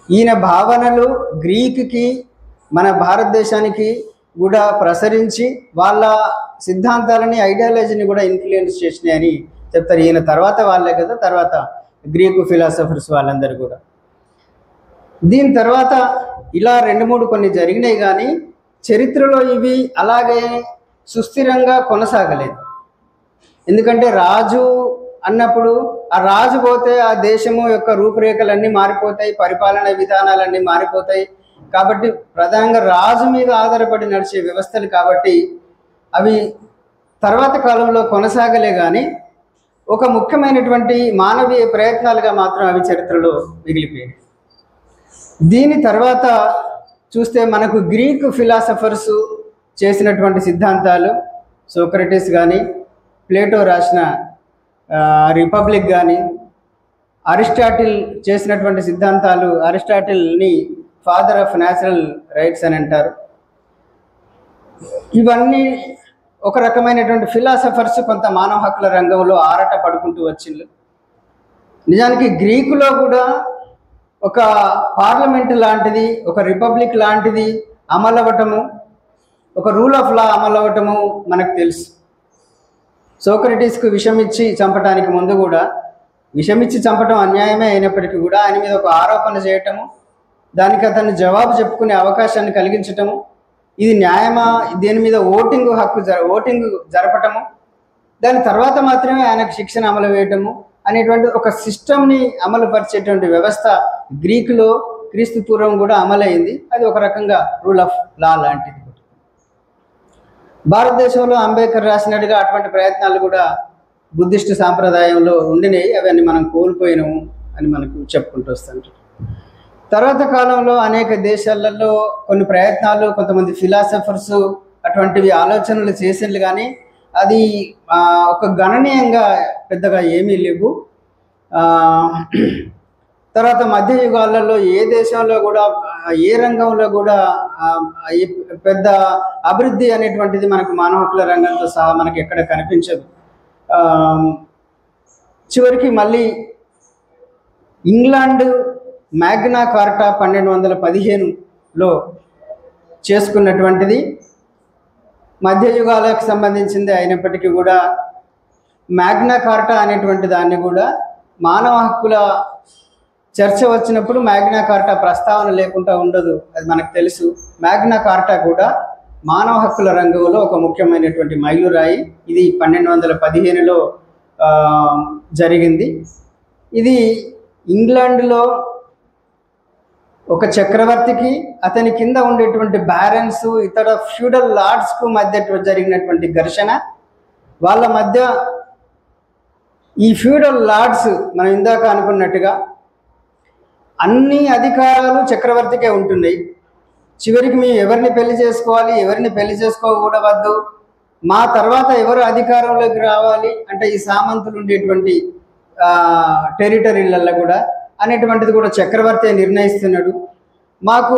ఈయన భావనలు గ్రీకుకి మన భారతదేశానికి కూడా ప్రసరించి వాళ్ళ సిద్ధాంతాలని ఐడియాలజీని కూడా ఇన్ఫ్లుయెన్స్ చేసినాయని చెప్తారు. ఈయన తర్వాత వాళ్ళే కదా, తర్వాత గ్రీకు ఫిలాసఫర్స్ వాళ్ళందరూ కూడా. దీని తర్వాత ఇలా 2-3 కొన్ని జరిగినాయి, కానీ చరిత్రలో ఇవి అలాగే సుస్థిరంగా కొనసాగలేదు. ఎందుకంటే రాజు అన్నప్పుడు ఆ రాజు పోతే ఆ దేశము యొక్క రూపురేఖలన్నీ మారిపోతాయి, పరిపాలన విధానాలన్నీ మారిపోతాయి. కాబట్టి ప్రధానంగా రాజు మీద ఆధారపడి నడిచే వ్యవస్థలు కాబట్టి అవి తర్వాత కాలంలో కొనసాగలే, కానీ ఒక ముఖ్యమైనటువంటి మానవీయ ప్రయత్నాలుగా మాత్రం అవి చరిత్రలో మిగిలిపోయాయి. దీని తర్వాత చూస్తే మనకు గ్రీకు ఫిలాసఫర్స్ చేసినటువంటి సిద్ధాంతాలు, సోక్రటీస్ కానీ, ప్లేటో రాసిన రిపబ్లిక్ కానీ, అరిస్టాటిల్ చేసినటువంటి సిద్ధాంతాలు, అరిస్టాటిల్ని ఫాదర్ ఆఫ్ న్యాచురల్ రైట్స్ అని అంటారు. ఇవన్నీ ఒక రకమైనటువంటి ఫిలాసఫర్స్ కొంత మానవ హక్కుల రంగంలో ఆరాట పడుకుంటూ వచ్చిండ్రు. నిజానికి గ్రీకులో కూడా ఒక పార్లమెంట్ లాంటిది, ఒక రిపబ్లిక్ లాంటిది అమలవ్వటము, ఒక రూల్ ఆఫ్ లా అమలవ్వటము మనకు తెలుసు. సోక్రటీస్కు విషమిచ్చి చంపడానికి ముందు కూడా, విషమిచ్చి చంపటం అన్యాయమే అయినప్పటికీ కూడా ఆయన మీద ఒక ఆరోపణ చేయటము, దానికి అతన్ని జవాబు చెప్పుకునే అవకాశాన్ని కలిగించటము, ఇది న్యాయమా, దీని మీద ఓటింగ్ జరపటము, దాని తర్వాత మాత్రమే ఆయనకు శిక్షణ అమలు వేయటము అనేటువంటి ఒక సిస్టమ్ని అమలు పరిచేటువంటి వ్యవస్థ గ్రీకులో క్రీస్తు పూర్వం కూడా అమలైంది. అది ఒక రకంగా రూల్ ఆఫ్ లా లాంటిది. భారతదేశంలో అంబేద్కర్ రాసినట్టుగా అటువంటి ప్రయత్నాలు కూడా బుద్ధిస్ట్ సాంప్రదాయంలో ఉండినాయి. అవన్నీ మనం కోల్పోయినాము అని మనకు చెప్పుకుంటూ వస్తాం. తర్వాత కాలంలో అనేక దేశాలలో కొన్ని ప్రయత్నాలు, కొంతమంది ఫిలాసఫర్స్ అటువంటివి ఆలోచనలు చేసిండ్రు, కానీ అది ఒక గణనీయంగా పెద్దగా ఏమీ లేవు. తర్వాత మధ్యయుగాలలో ఏ దేశంలో కూడా ఏ రంగంలో కూడా పెద్ద అభివృద్ధి అనేటువంటిది మనకు మానవ హక్కుల రంగంతో సహా మనకి ఎక్కడ కనిపించదు. చివరికి మళ్ళీ ఇంగ్లాండ్ మ్యాగ్నా కార్టా 1215లో చేసుకున్నటువంటిది మధ్యయుగాలకు సంబంధించింది అయినప్పటికీ కూడా మ్యాగ్నా కార్టా అనేటువంటి దాన్ని కూడా మానవ హక్కుల చర్చ వచ్చినప్పుడు మ్యాగ్నా కార్టా ప్రస్తావన లేకుండా ఉండదు, అది మనకు తెలుసు. మ్యాగ్నా కార్టా కూడా మానవ హక్కుల రంగంలో ఒక ముఖ్యమైనటువంటి మైలురాయి. ఇది 1215లో జరిగింది. ఇది ఇంగ్లాండ్లో ఒక చక్రవర్తికి అతని కింద ఉండేటువంటి బ్యారన్స్, ఇతర ఫ్యూడల్ లార్డ్స్కు మధ్య జరిగినటువంటి ఘర్షణ. వాళ్ళ మధ్య ఈ ఫ్యూడల్ లార్డ్స్ మనం ఇందాక అనుకున్నట్టుగా అన్ని అధికారాలు చక్రవర్తికే ఉంటున్నాయి. చివరికి మేము ఎవరిని పెళ్లి చేసుకోవాలి, ఎవరిని పెళ్లి చేసుకోకూడవద్దు, మా తర్వాత ఎవరు అధికారంలోకి రావాలి అంటే ఈ సామంతులు ఉండేటువంటి టెరిటరీలలో కూడా అనేటువంటిది కూడా చక్రవర్తి నిర్ణయిస్తున్నాడు. మాకు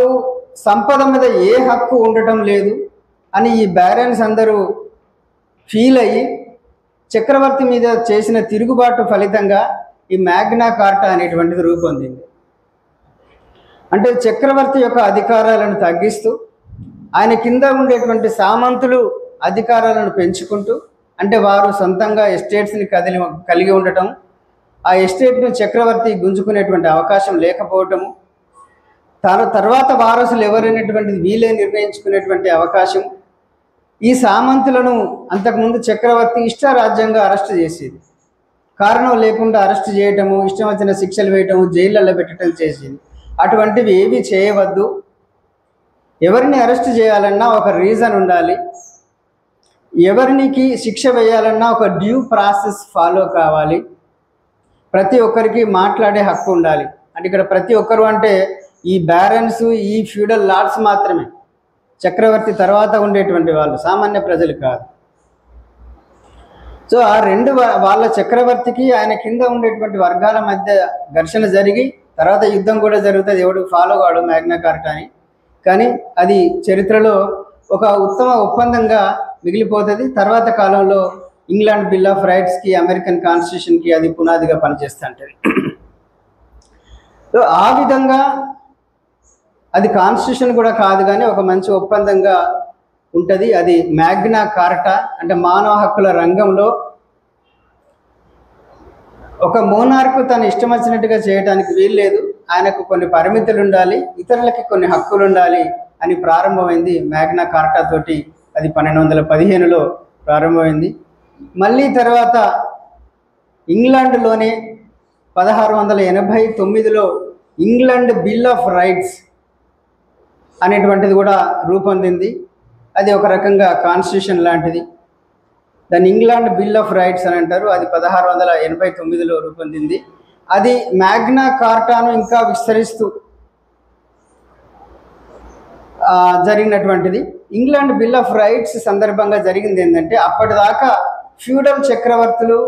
సంపద మీద ఏ హక్కు ఉండటం లేదు అని ఈ బ్యారన్స్ అందరూ ఫీల్ అయ్యి చక్రవర్తి మీద చేసిన తిరుగుబాటు ఫలితంగా ఈ మ్యాగ్నా కార్టా అనేటువంటిది రూపొందింది. అంటే చక్రవర్తి యొక్క అధికారాలను తగ్గిస్తూ ఆయన కింద ఉండేటువంటి సామంతులు అధికారాలను పెంచుకుంటూ అంటే వారు సొంతంగా ఎస్టేట్స్ని కలిగి ఉండటం, ఆ ఎస్టేట్ను చక్రవర్తి గుంజుకునేటువంటి అవకాశం లేకపోవటము, తర్వాత వారసులు ఎవరైనటువంటిది వీలే నిర్ణయించుకునేటువంటి అవకాశం, ఈ సామంతులను అంతకుముందు చక్రవర్తి ఇష్టారాజ్యంగా అరెస్ట్ చేసేది. కారణం లేకుండా అరెస్ట్ చేయటము, ఇష్టం వచ్చిన శిక్షలు వేయటము, జైళ్ళల్లో పెట్టడం చేసేది. అటువంటివి ఏవి చేయవద్దు. ఎవరిని అరెస్ట్ చేయాలన్నా ఒక రీజన్ ఉండాలి. ఎవరికి శిక్ష వేయాలన్నా ఒక డ్యూ ప్రాసెస్ ఫాలో కావాలి. ప్రతి ఒక్కరికి మాట్లాడే హక్కు ఉండాలి. అంటే ఇక్కడ ప్రతి ఒక్కరు అంటే ఈ బ్యారన్స్, ఈ ఫ్యూడల్ లార్డ్స్ మాత్రమే, చక్రవర్తి తర్వాత ఉండేటువంటి వాళ్ళు, సామాన్య ప్రజలు కాదు. సో ఆ రెండు వాళ్ళ చక్రవర్తికి ఆయన కింద ఉండేటువంటి వర్గాల మధ్య ఘర్షణ జరిగి తర్వాత యుద్ధం కూడా జరుగుతుంది. ఎవడు ఫాలో కాడు మ్యాగ్నా కార్టా అని. కానీ అది చరిత్రలో ఒక ఉత్తమ ఒప్పందంగా మిగిలిపోతుంది. తర్వాత కాలంలో ఇంగ్లాండ్ బిల్ ఆఫ్ రైట్స్కి, అమెరికన్ కాన్స్టిట్యూషన్కి అది పునాదిగా పనిచేస్తుంటుంది. సో ఆ విధంగా అది కాన్స్టిట్యూషన్ కూడా కాదు, కానీ ఒక మంచి ఒప్పందంగా ఉంటుంది. అది మ్యాగ్నా కార్టా. అంటే మానవ హక్కుల రంగంలో ఒక మోనార్కు తను ఇష్టం వచ్చినట్టుగా చేయడానికి వీల్లేదు, ఆయనకు కొన్ని పరిమితులు ఉండాలి, ఇతరులకి కొన్ని హక్కులు ఉండాలి అని ప్రారంభమైంది మ్యాగ్నా కార్టా తోటి. అది 1215లో ప్రారంభమైంది. మళ్ళీ తర్వాత ఇంగ్లాండ్లోనే 1689లో ఇంగ్లాండ్ బిల్ ఆఫ్ రైట్స్ అనేటువంటిది కూడా రూపొందింది. అది ఒక రకంగా కాన్స్టిట్యూషన్ లాంటిది. దాన్ని ఇంగ్లాండ్ బిల్ ఆఫ్ రైట్స్ అని అంటారు. అది 1689లో రూపొందింది. అది మ్యాగ్నా కార్టాను ఇంకా విస్తరిస్తూ జరిగినటువంటిది. ఇంగ్లాండ్ బిల్ ఆఫ్ రైట్స్ సందర్భంగా జరిగింది ఏంటంటే, అప్పటిదాకా ఫ్యూడల్ చక్రవర్తులు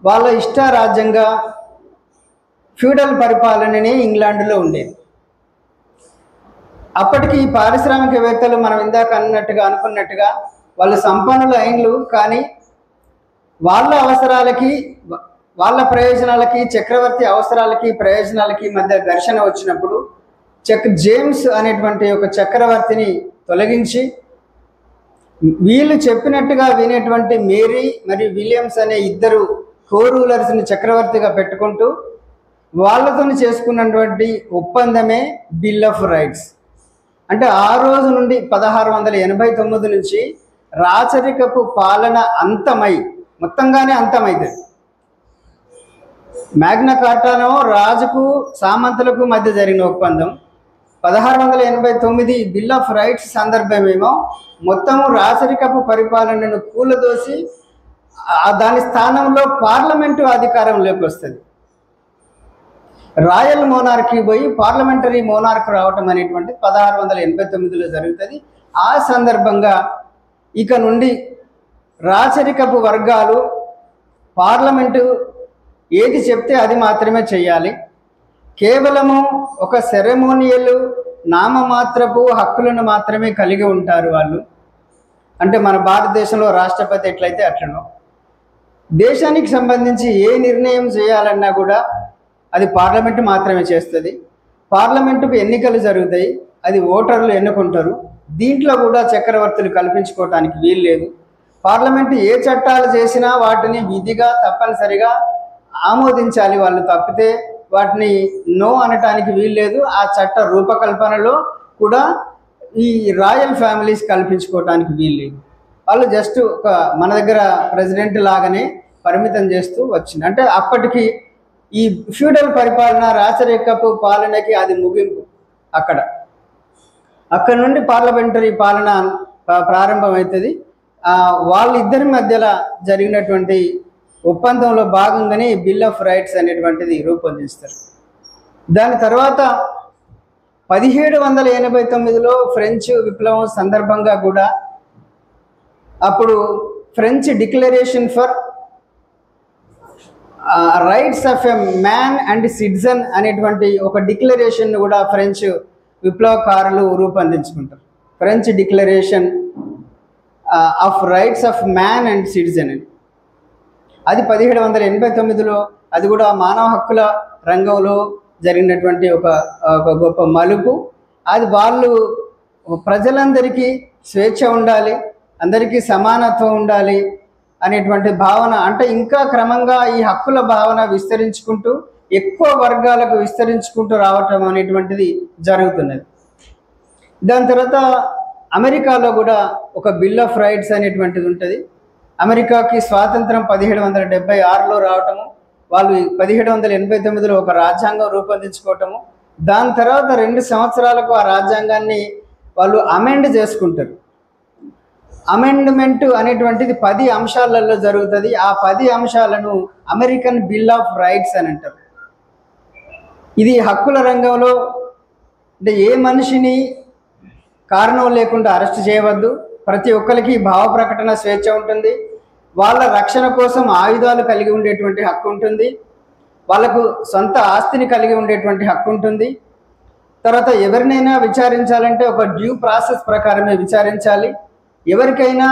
వాళ్ళ ఇష్టారాజ్యంగా ఫ్యూడల్ పరిపాలననే ఇంగ్లాండ్లో ఉండేది. అప్పటికి ఈ పారిశ్రామికవేత్తలు మనం ఇందాక అనుకున్నట్టుగా వాళ్ళు సంపన్నులు అయినలు, కానీ వాళ్ళ అవసరాలకి, వాళ్ళ ప్రయోజనాలకి, చక్రవర్తి అవసరాలకి, ప్రయోజనాలకి మధ్య ఘర్షణ వచ్చినప్పుడు జేమ్స్ అనేటువంటి ఒక చక్రవర్తిని తొలగించి వీళ్ళు చెప్పినట్టుగా వినేటువంటి మేరీ మరియు విలియమ్స్ అనే ఇద్దరు కో-రూలర్స్ని చక్రవర్తిగా పెట్టుకుంటూ వాళ్ళతో చేసుకున్నటువంటి ఒప్పందమే బిల్ ఆఫ్ రైట్స్. అంటే ఆ రోజు నుండి 1689 నుంచి రాచరికపు పాలన మొత్తంగానే అంతమైంది. మ్యాగ్నా కార్టాలో రాజుకు సామంతులకు మధ్య జరిగిన ఒప్పందం, 1689 బిల్ ఆఫ్ రైట్స్ సందర్భమేమో మొత్తము రాచరికపు పరిపాలనను కూలదోసి దాని స్థానంలో పార్లమెంటు అధికారంలోకి వస్తుంది. రాయల్ మోనార్కీ పోయి పార్లమెంటరీ మోనార్క్ రావటం అనేటువంటి 1689లో జరుగుతుంది. ఆ సందర్భంగా ఇక నుండి రాచరికపు వర్గాలు పార్లమెంటు ఏది చెప్తే అది మాత్రమే చేయాలి. కేవలము ఒక సెరెమోనియల్ నామమాత్రపు హక్కులను మాత్రమే కలిగి ఉంటారు వాళ్ళు. అంటే మన భారతదేశంలో రాష్ట్రపతి ఎట్లయితే అట్లనో, దేశానికి సంబంధించి ఏ నిర్ణయం చేయాలన్నా కూడా అది పార్లమెంటు మాత్రమే చేస్తుంది. పార్లమెంటుకు ఎన్నికలు జరుగుతాయి, అది ఓటర్లు ఎన్నుకుంటారు. దీంట్లో కూడా చక్రవర్తులు కల్పించుకోవటానికి వీలు లేదు. పార్లమెంటు ఏ చట్టాలు చేసినా వాటిని విధిగా తప్పనిసరిగా ఆమోదించాలి. వాళ్ళు తప్పితే వాటిని నో అనటానికి వీల్లేదు. ఆ చట్ట రూపకల్పనలో కూడా ఈ రాయల్ ఫ్యామిలీస్ కల్పించుకోవటానికి వీల్లేదు. వాళ్ళు జస్ట్ ఒక మన దగ్గర ప్రెసిడెంట్ లాగానే పరిమితం చేస్తూ వచ్చింది. అంటే అప్పటికి ఈ ఫ్యూడల్ పరిపాలన, రాచరికపు పాలనకి అది ముగింపు. అక్కడ నుండి పార్లమెంటరీ పాలన ప్రారంభమవుతుంది. వాళ్ళిద్దరి మధ్యలో జరిగినటువంటి ఒప్పందంలో భాగంగానే బిల్ ఆఫ్ రైట్స్ అనేటువంటిది రూపొందిస్తారు. దాని తర్వాత 1789లో ఫ్రెంచ్ విప్లవం సందర్భంగా కూడా అప్పుడు French declaration for rights of a man and citizen అనేటువంటి ఒక డిక్లరేషన్ కూడా ఫ్రెంచ్ విప్లవకారులు రూపొందించుకుంటారు. French declaration of rights of man and citizen అని. అది 1789లో, అది కూడా మానవ హక్కుల రంగంలో జరిగినటువంటి ఒక గొప్ప మలుపు. అది వాళ్ళు ప్రజలందరికీ స్వేచ్ఛ ఉండాలి, అందరికీ సమానత్వం ఉండాలి, అనేటువంటి భావన, అంటే ఇంకా క్రమంగా ఈ హక్కుల భావన విస్తరించుకుంటూ ఎక్కువ వర్గాలకు విస్తరించుకుంటూ రావటం అనేటువంటిది జరుగుతున్నది. దాని తర్వాత అమెరికాలో కూడా ఒక బిల్ ఆఫ్ రైట్స్ అనేటువంటిది ఉంటుంది. అమెరికాకి స్వాతంత్రం 1776లో రావటము, వాళ్ళు 1789లో ఒక రాజ్యాంగం రూపొందించుకోవటము, దాని తర్వాత 2 సంవత్సరాలకు ఆ రాజ్యాంగాన్ని వాళ్ళు అమెండ్ చేసుకుంటారు. అమెండ్మెంట్ అనేటువంటిది 10 అంశాలలో జరుగుతుంది. ఆ 10 అంశాలను అమెరికన్ బిల్ ఆఫ్ రైట్స్ అని అంటారు. ఇది హక్కుల రంగంలో అంటే ఏ మనిషిని కారణం లేకుండా అరెస్ట్ చేయవద్దు, ప్రతి ఒక్కరికి భావ ప్రకటన స్వేచ్ఛ ఉంటుంది, వాళ్ళ రక్షణ కోసం ఆయుధాలు కలిగి ఉండేటువంటి హక్కు ఉంటుంది, వాళ్ళకు సొంత ఆస్తిని కలిగి ఉండేటువంటి హక్కు ఉంటుంది. తర్వాత ఎవరినైనా విచారించాలంటే ఒక డ్యూ ప్రాసెస్ ప్రకారమే విచారించాలి. ఎవరికైనా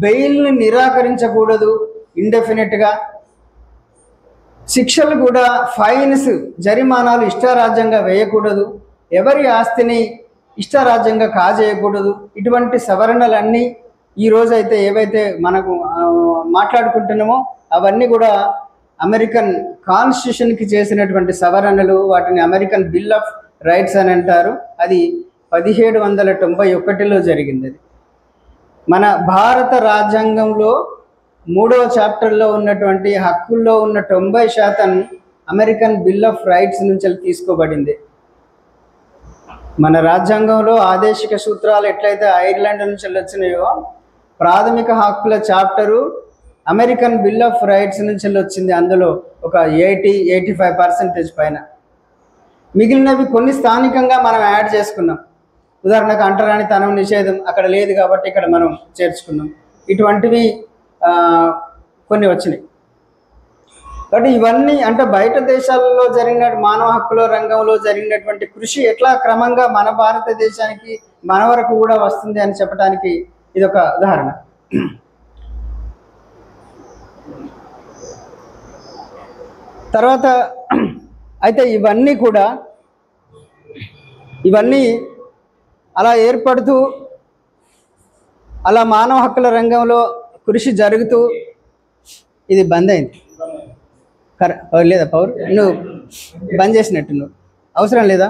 బెయిల్ని నిరాకరించకూడదు ఇండెఫినెట్గా. శిక్షలు కూడా ఫైన్స్, జరిమానాలు ఇష్టారాజ్యంగా వేయకూడదు, ఎవరి ఆస్తిని ఇష్టారాజ్యంగా కాజేయకూడదు. ఇటువంటి సవరణలన్నీ ఈరోజైతే ఏవైతే మనకు మాట్లాడుకుంటున్నామో అవన్నీ కూడా అమెరికన్ కాన్స్టిట్యూషన్కి చేసినటువంటి సవరణలు, వాటిని అమెరికన్ బిల్ ఆఫ్ రైట్స్ అని అంటారు. అది 1791లో జరిగింది. అది మన భారత రాజ్యాంగంలో 3వ చాప్టర్లో ఉన్నటువంటి హక్కుల్లో ఉన్న 90% అమెరికన్ బిల్ ఆఫ్ రైట్స్ నుంచి తీసుకోబడింది. మన రాజ్యాంగంలో ఆదేశిక సూత్రాలు ఎట్లయితే ఐర్లాండ్ నుంచి వచ్చినాయో, ప్రాథమిక హక్కుల chapter American bill of rights నుంచి వచ్చింది. అందులో ఒక 80-85% పైన. మిగిలినవి కొన్ని స్థానికంగా మనం యాడ్ చేసుకున్నాం. ఉదాహరణకు అంటరానితనం నిషేధం అక్కడ లేదు కాబట్టి ఇక్కడ మనం చేర్చుకున్నాం. ఇటువంటివి కొన్ని వచ్చినాయి. కాబట్టి ఇవన్నీ అంటే బయట దేశాలలో జరిగిన మానవ హక్కుల రంగంలో జరిగినటువంటి కృషి ఎట్లా క్రమంగా మన భారతదేశానికి మన వరకు కూడా వస్తుంది అని చెప్పడానికి ఇదొక ఉదాహరణ. తర్వాత అయితే ఇవన్నీ అలా ఏర్పడుతూ అలా మానవ హక్కుల రంగంలో కృషి జరుగుతూ ఇది బంద్ అయింది. లేదా పౌర్, నువ్వు బంద్ చేసినట్టు, నువ్వు అవసరం లేదా?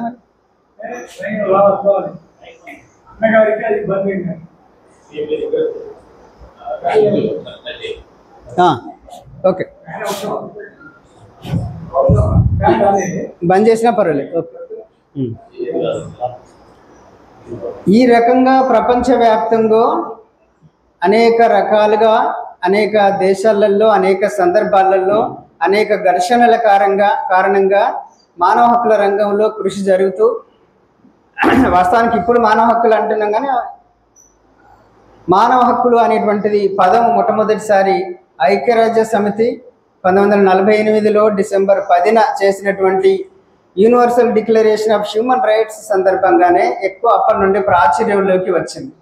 ఓకే, బంద్ చేసినా పర్వాలేదు. ఓకే. ఈ రకంగా ప్రపంచవ్యాప్తంగా అనేక రకాలుగా అనేక దేశాలలో అనేక సందర్భాలలో అనేక ఘర్షణల కారణంగా మానవ హక్కుల రంగంలో కృషి జరుగుతూ, వాస్తవానికి ఇప్పుడు మానవ హక్కులు అంటున్నాం కానీ మానవ హక్కులు అనేటువంటిది పదం మొట్టమొదటిసారి ఐక్యరాజ్య సమితి 1948లో డిసెంబర్ 10న చేసినటువంటి universal declaration of human rights సందర్భంగానే ఎక్కువ అప్పటి నుండి ప్రాచుర్యంలోకి వచ్చింది.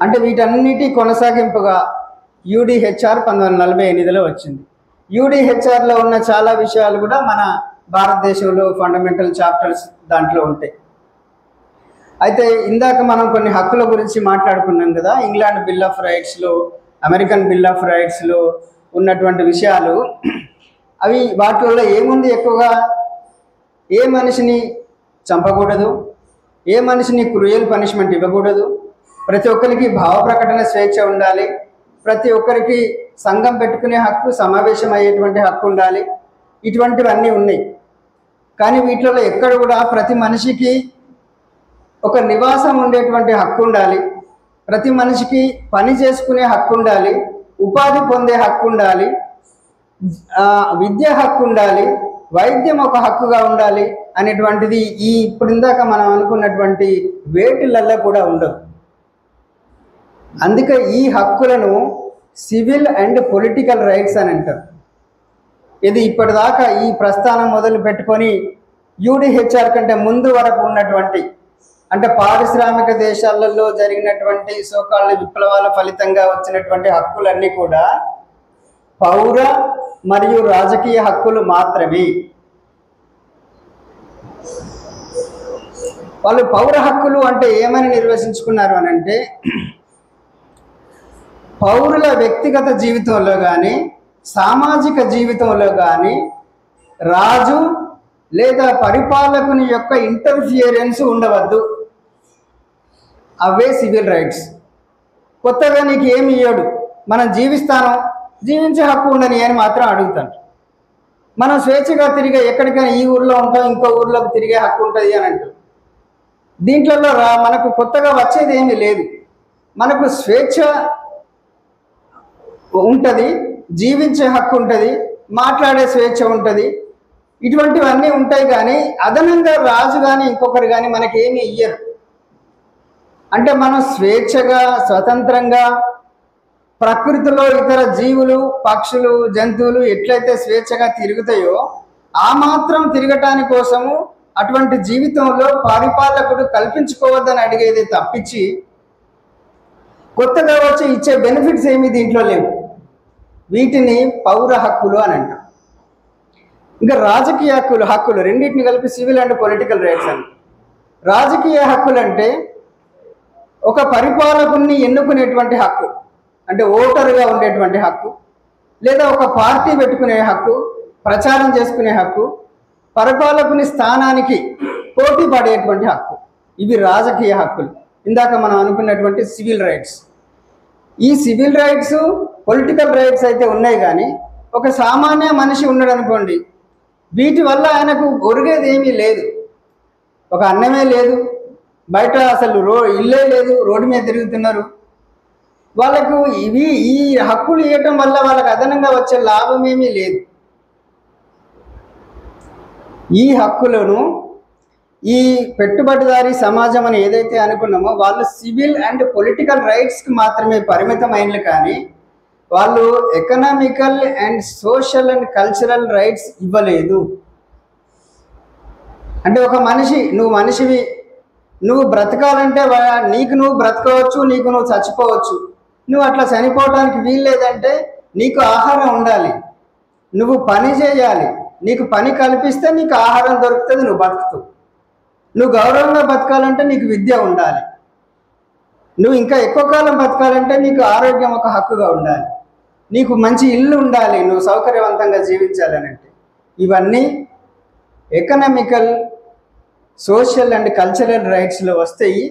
అంటే వీటన్నిటి కొనసాగింపుగా యూడిహెచ్ఆర్ 1948లో వచ్చింది. యూడిహెచ్ఆర్లో ఉన్న చాలా విషయాలు కూడా మన భారతదేశంలో ఫండమెంటల్ చాప్టర్స్ దాంట్లో ఉంటాయి. అయితే ఇందాక మనం కొన్ని హక్కుల గురించి మాట్లాడుకున్నాం కదా, ఇంగ్లాండ్ బిల్ ఆఫ్ రైట్స్లో, అమెరికన్ బిల్ ఆఫ్ రైట్స్లో ఉన్నటువంటి విషయాలు అవి వాటిల్లో ఏముంది? ఎక్కువగా ఏ మనిషిని చంపకూడదు, ఏ మనిషిని క్రూయల్ పనిష్మెంట్ ఇవ్వకూడదు, ప్రతి ఒక్కరికి భావ ప్రకటన స్వేచ్ఛ ఉండాలి, ప్రతి ఒక్కరికి సంఘం పెట్టుకునే హక్కు, సమావేశం అయ్యేటువంటి హక్కు ఉండాలి. ఇటువంటివన్నీ ఉన్నాయి. కానీ వీటిలో ఎక్కడ కూడా ప్రతి మనిషికి ఒక నివాసం ఉండేటువంటి హక్కు ఉండాలి, ప్రతి మనిషికి పని చేసుకునే హక్కు ఉండాలి, ఉపాధి పొందే హక్కు ఉండాలి, విద్య హక్కు ఉండాలి, వైద్యం ఒక హక్కుగా ఉండాలి అనేటువంటిది ఈ ఇప్పుడు ఇందాక మనం అనుకున్నటువంటి వేటిలల్లో కూడా ఉండదు. అందుకే ఈ హక్కులను సివిల్ అండ్ పొలిటికల్ రైట్స్ అని అంటారు. ఇది ఇప్పటిదాకా ఈ ప్రస్థానం మొదలు పెట్టుకొని యూడిహెచ్ఆర్ కంటే ముందు వరకు ఉన్నటువంటి, అంటే పారిశ్రామిక దేశాలలో జరిగినటువంటి సోకాళ్ళ విప్లవాల ఫలితంగా వచ్చినటువంటి హక్కులన్నీ కూడా పౌర మరియు రాజకీయ హక్కులు మాత్రమే. వాళ్ళు పౌర హక్కులు అంటే ఏమని నిర్వచించుకున్నారు అని అంటే, పౌరుల వ్యక్తిగత జీవితంలో కానీ సామాజిక జీవితంలో కానీ రాజు లేదా పరిపాలకుని యొక్క ఇంటర్ఫియరెన్స్ ఉండవద్దు. అవే సివిల్ రైట్స్. కొత్తగా నీకు ఏమి ఇయ్యడు, మనం జీవిస్తాను, జీవించే హక్కు ఉండని అని మాత్రం అడుగుతాను. మనం స్వేచ్ఛగా తిరిగే ఎక్కడికైనా ఈ ఊర్లో ఉంటాం ఇంకో ఊర్లోకి తిరిగే హక్కు ఉంటుంది అని అంటారు. దీంట్లో మనకు కొత్తగా వచ్చేది ఏమీ లేదు. మనకు స్వేచ్ఛ ఉంటుంది, జీవించే హక్కు ఉంటుంది, మాట్లాడే స్వేచ్ఛ ఉంటుంది, ఇటువంటివన్నీ ఉంటాయి. కానీ అదనంగా రాజు కానీ ఇంకొకరు కానీ మనకేమీ ఇయ్యరు. అంటే మనం స్వేచ్ఛగా స్వతంత్రంగా ప్రకృతిలో ఇతర జీవులు పక్షులు జంతువులు ఎట్లయితే స్వేచ్ఛగా తిరుగుతాయో ఆ మాత్రం తిరగటాని కోసము అటువంటి జీవితంలో పరిపాలకుడు కల్పించుకోవద్దని అడిగేది తప్పించి కొత్తగా వచ్చి ఇచ్చే బెనిఫిట్స్ ఏమీ దీంట్లో లేవు. వీటిని పౌర హక్కులు అని అంటాం. ఇంకా రాజకీయ హక్కులు రెండింటిని కలిపి సివిల్ అండ్ పొలిటికల్ రైట్స్ అని. రాజకీయ హక్కులు అంటే ఒక పరిపాలకుని ఎన్నుకునేటువంటి హక్కు, అంటే ఓటరుగా ఉండేటువంటి హక్కు, లేదా ఒక పార్టీ పెట్టుకునే హక్కు, ప్రచారం చేసుకునే హక్కు, పరిపాలకుని స్థానానికి పోటీ పడేటువంటి హక్కు. ఇవి రాజకీయ హక్కులు. ఇందాక మనం అనుకున్నటువంటి సివిల్ రైట్స్. ఈ సివిల్ రైట్స్ పొలిటికల్ రైట్స్ అయితే ఉన్నాయి. కానీ ఒక సామాన్య మనిషి ఉన్నాడు అనుకోండి, వీటి వల్ల ఆయనకు ఒరిగేది ఏమీ లేదు. ఒక అన్నమే లేదు, బయట అసలు ఇల్లే లేదు, రోడ్డు మీద తిరుగుతున్నారు. వాళ్ళకు ఈ హక్కులు ఇవ్వటం వల్ల వాళ్ళకి అదనంగా వచ్చే లాభం ఏమీ లేదు. ఈ హక్కులను ఈ పెట్టుబడిదారీ సమాజం అని ఏదైతే అనుకున్నామో వాళ్ళు సివిల్ అండ్ పొలిటికల్ రైట్స్కి మాత్రమే పరిమితమైనలు. కానీ వాళ్ళు economical and social and cultural rights ఇవ్వలేదు. అంటే ఒక మనిషి, నువ్వు మనిషివి, నువ్వు బ్రతకాలంటే నీకు నువ్వు బ్రతకవచ్చు, నీకు నువ్వు చచ్చిపోవచ్చు. నువ్వు అట్లా చనిపోవడానికి వీల్లేదంటే నీకు ఆహారం ఉండాలి, నువ్వు పని చేయాలి, నీకు పని కల్పిస్తే నీకు ఆహారం దొరుకుతుంది, నువ్వు బతుకుతావు. నువ్వు గౌరవంగా బతకాలంటే నీకు విద్య ఉండాలి, నువ్వు ఇంకా ఎక్కువ కాలం బతకాలంటే నీకు ఆరోగ్యం ఒక హక్కుగా ఉండాలి, నీకు మంచి ఇల్లు ఉండాలి, నువ్వు సౌకర్యవంతంగా జీవించాలని. అంటే ఇవన్నీ ఎకనామికల్ సోషల్ అండ్ కల్చరల్ రైట్స్లో వస్తాయి.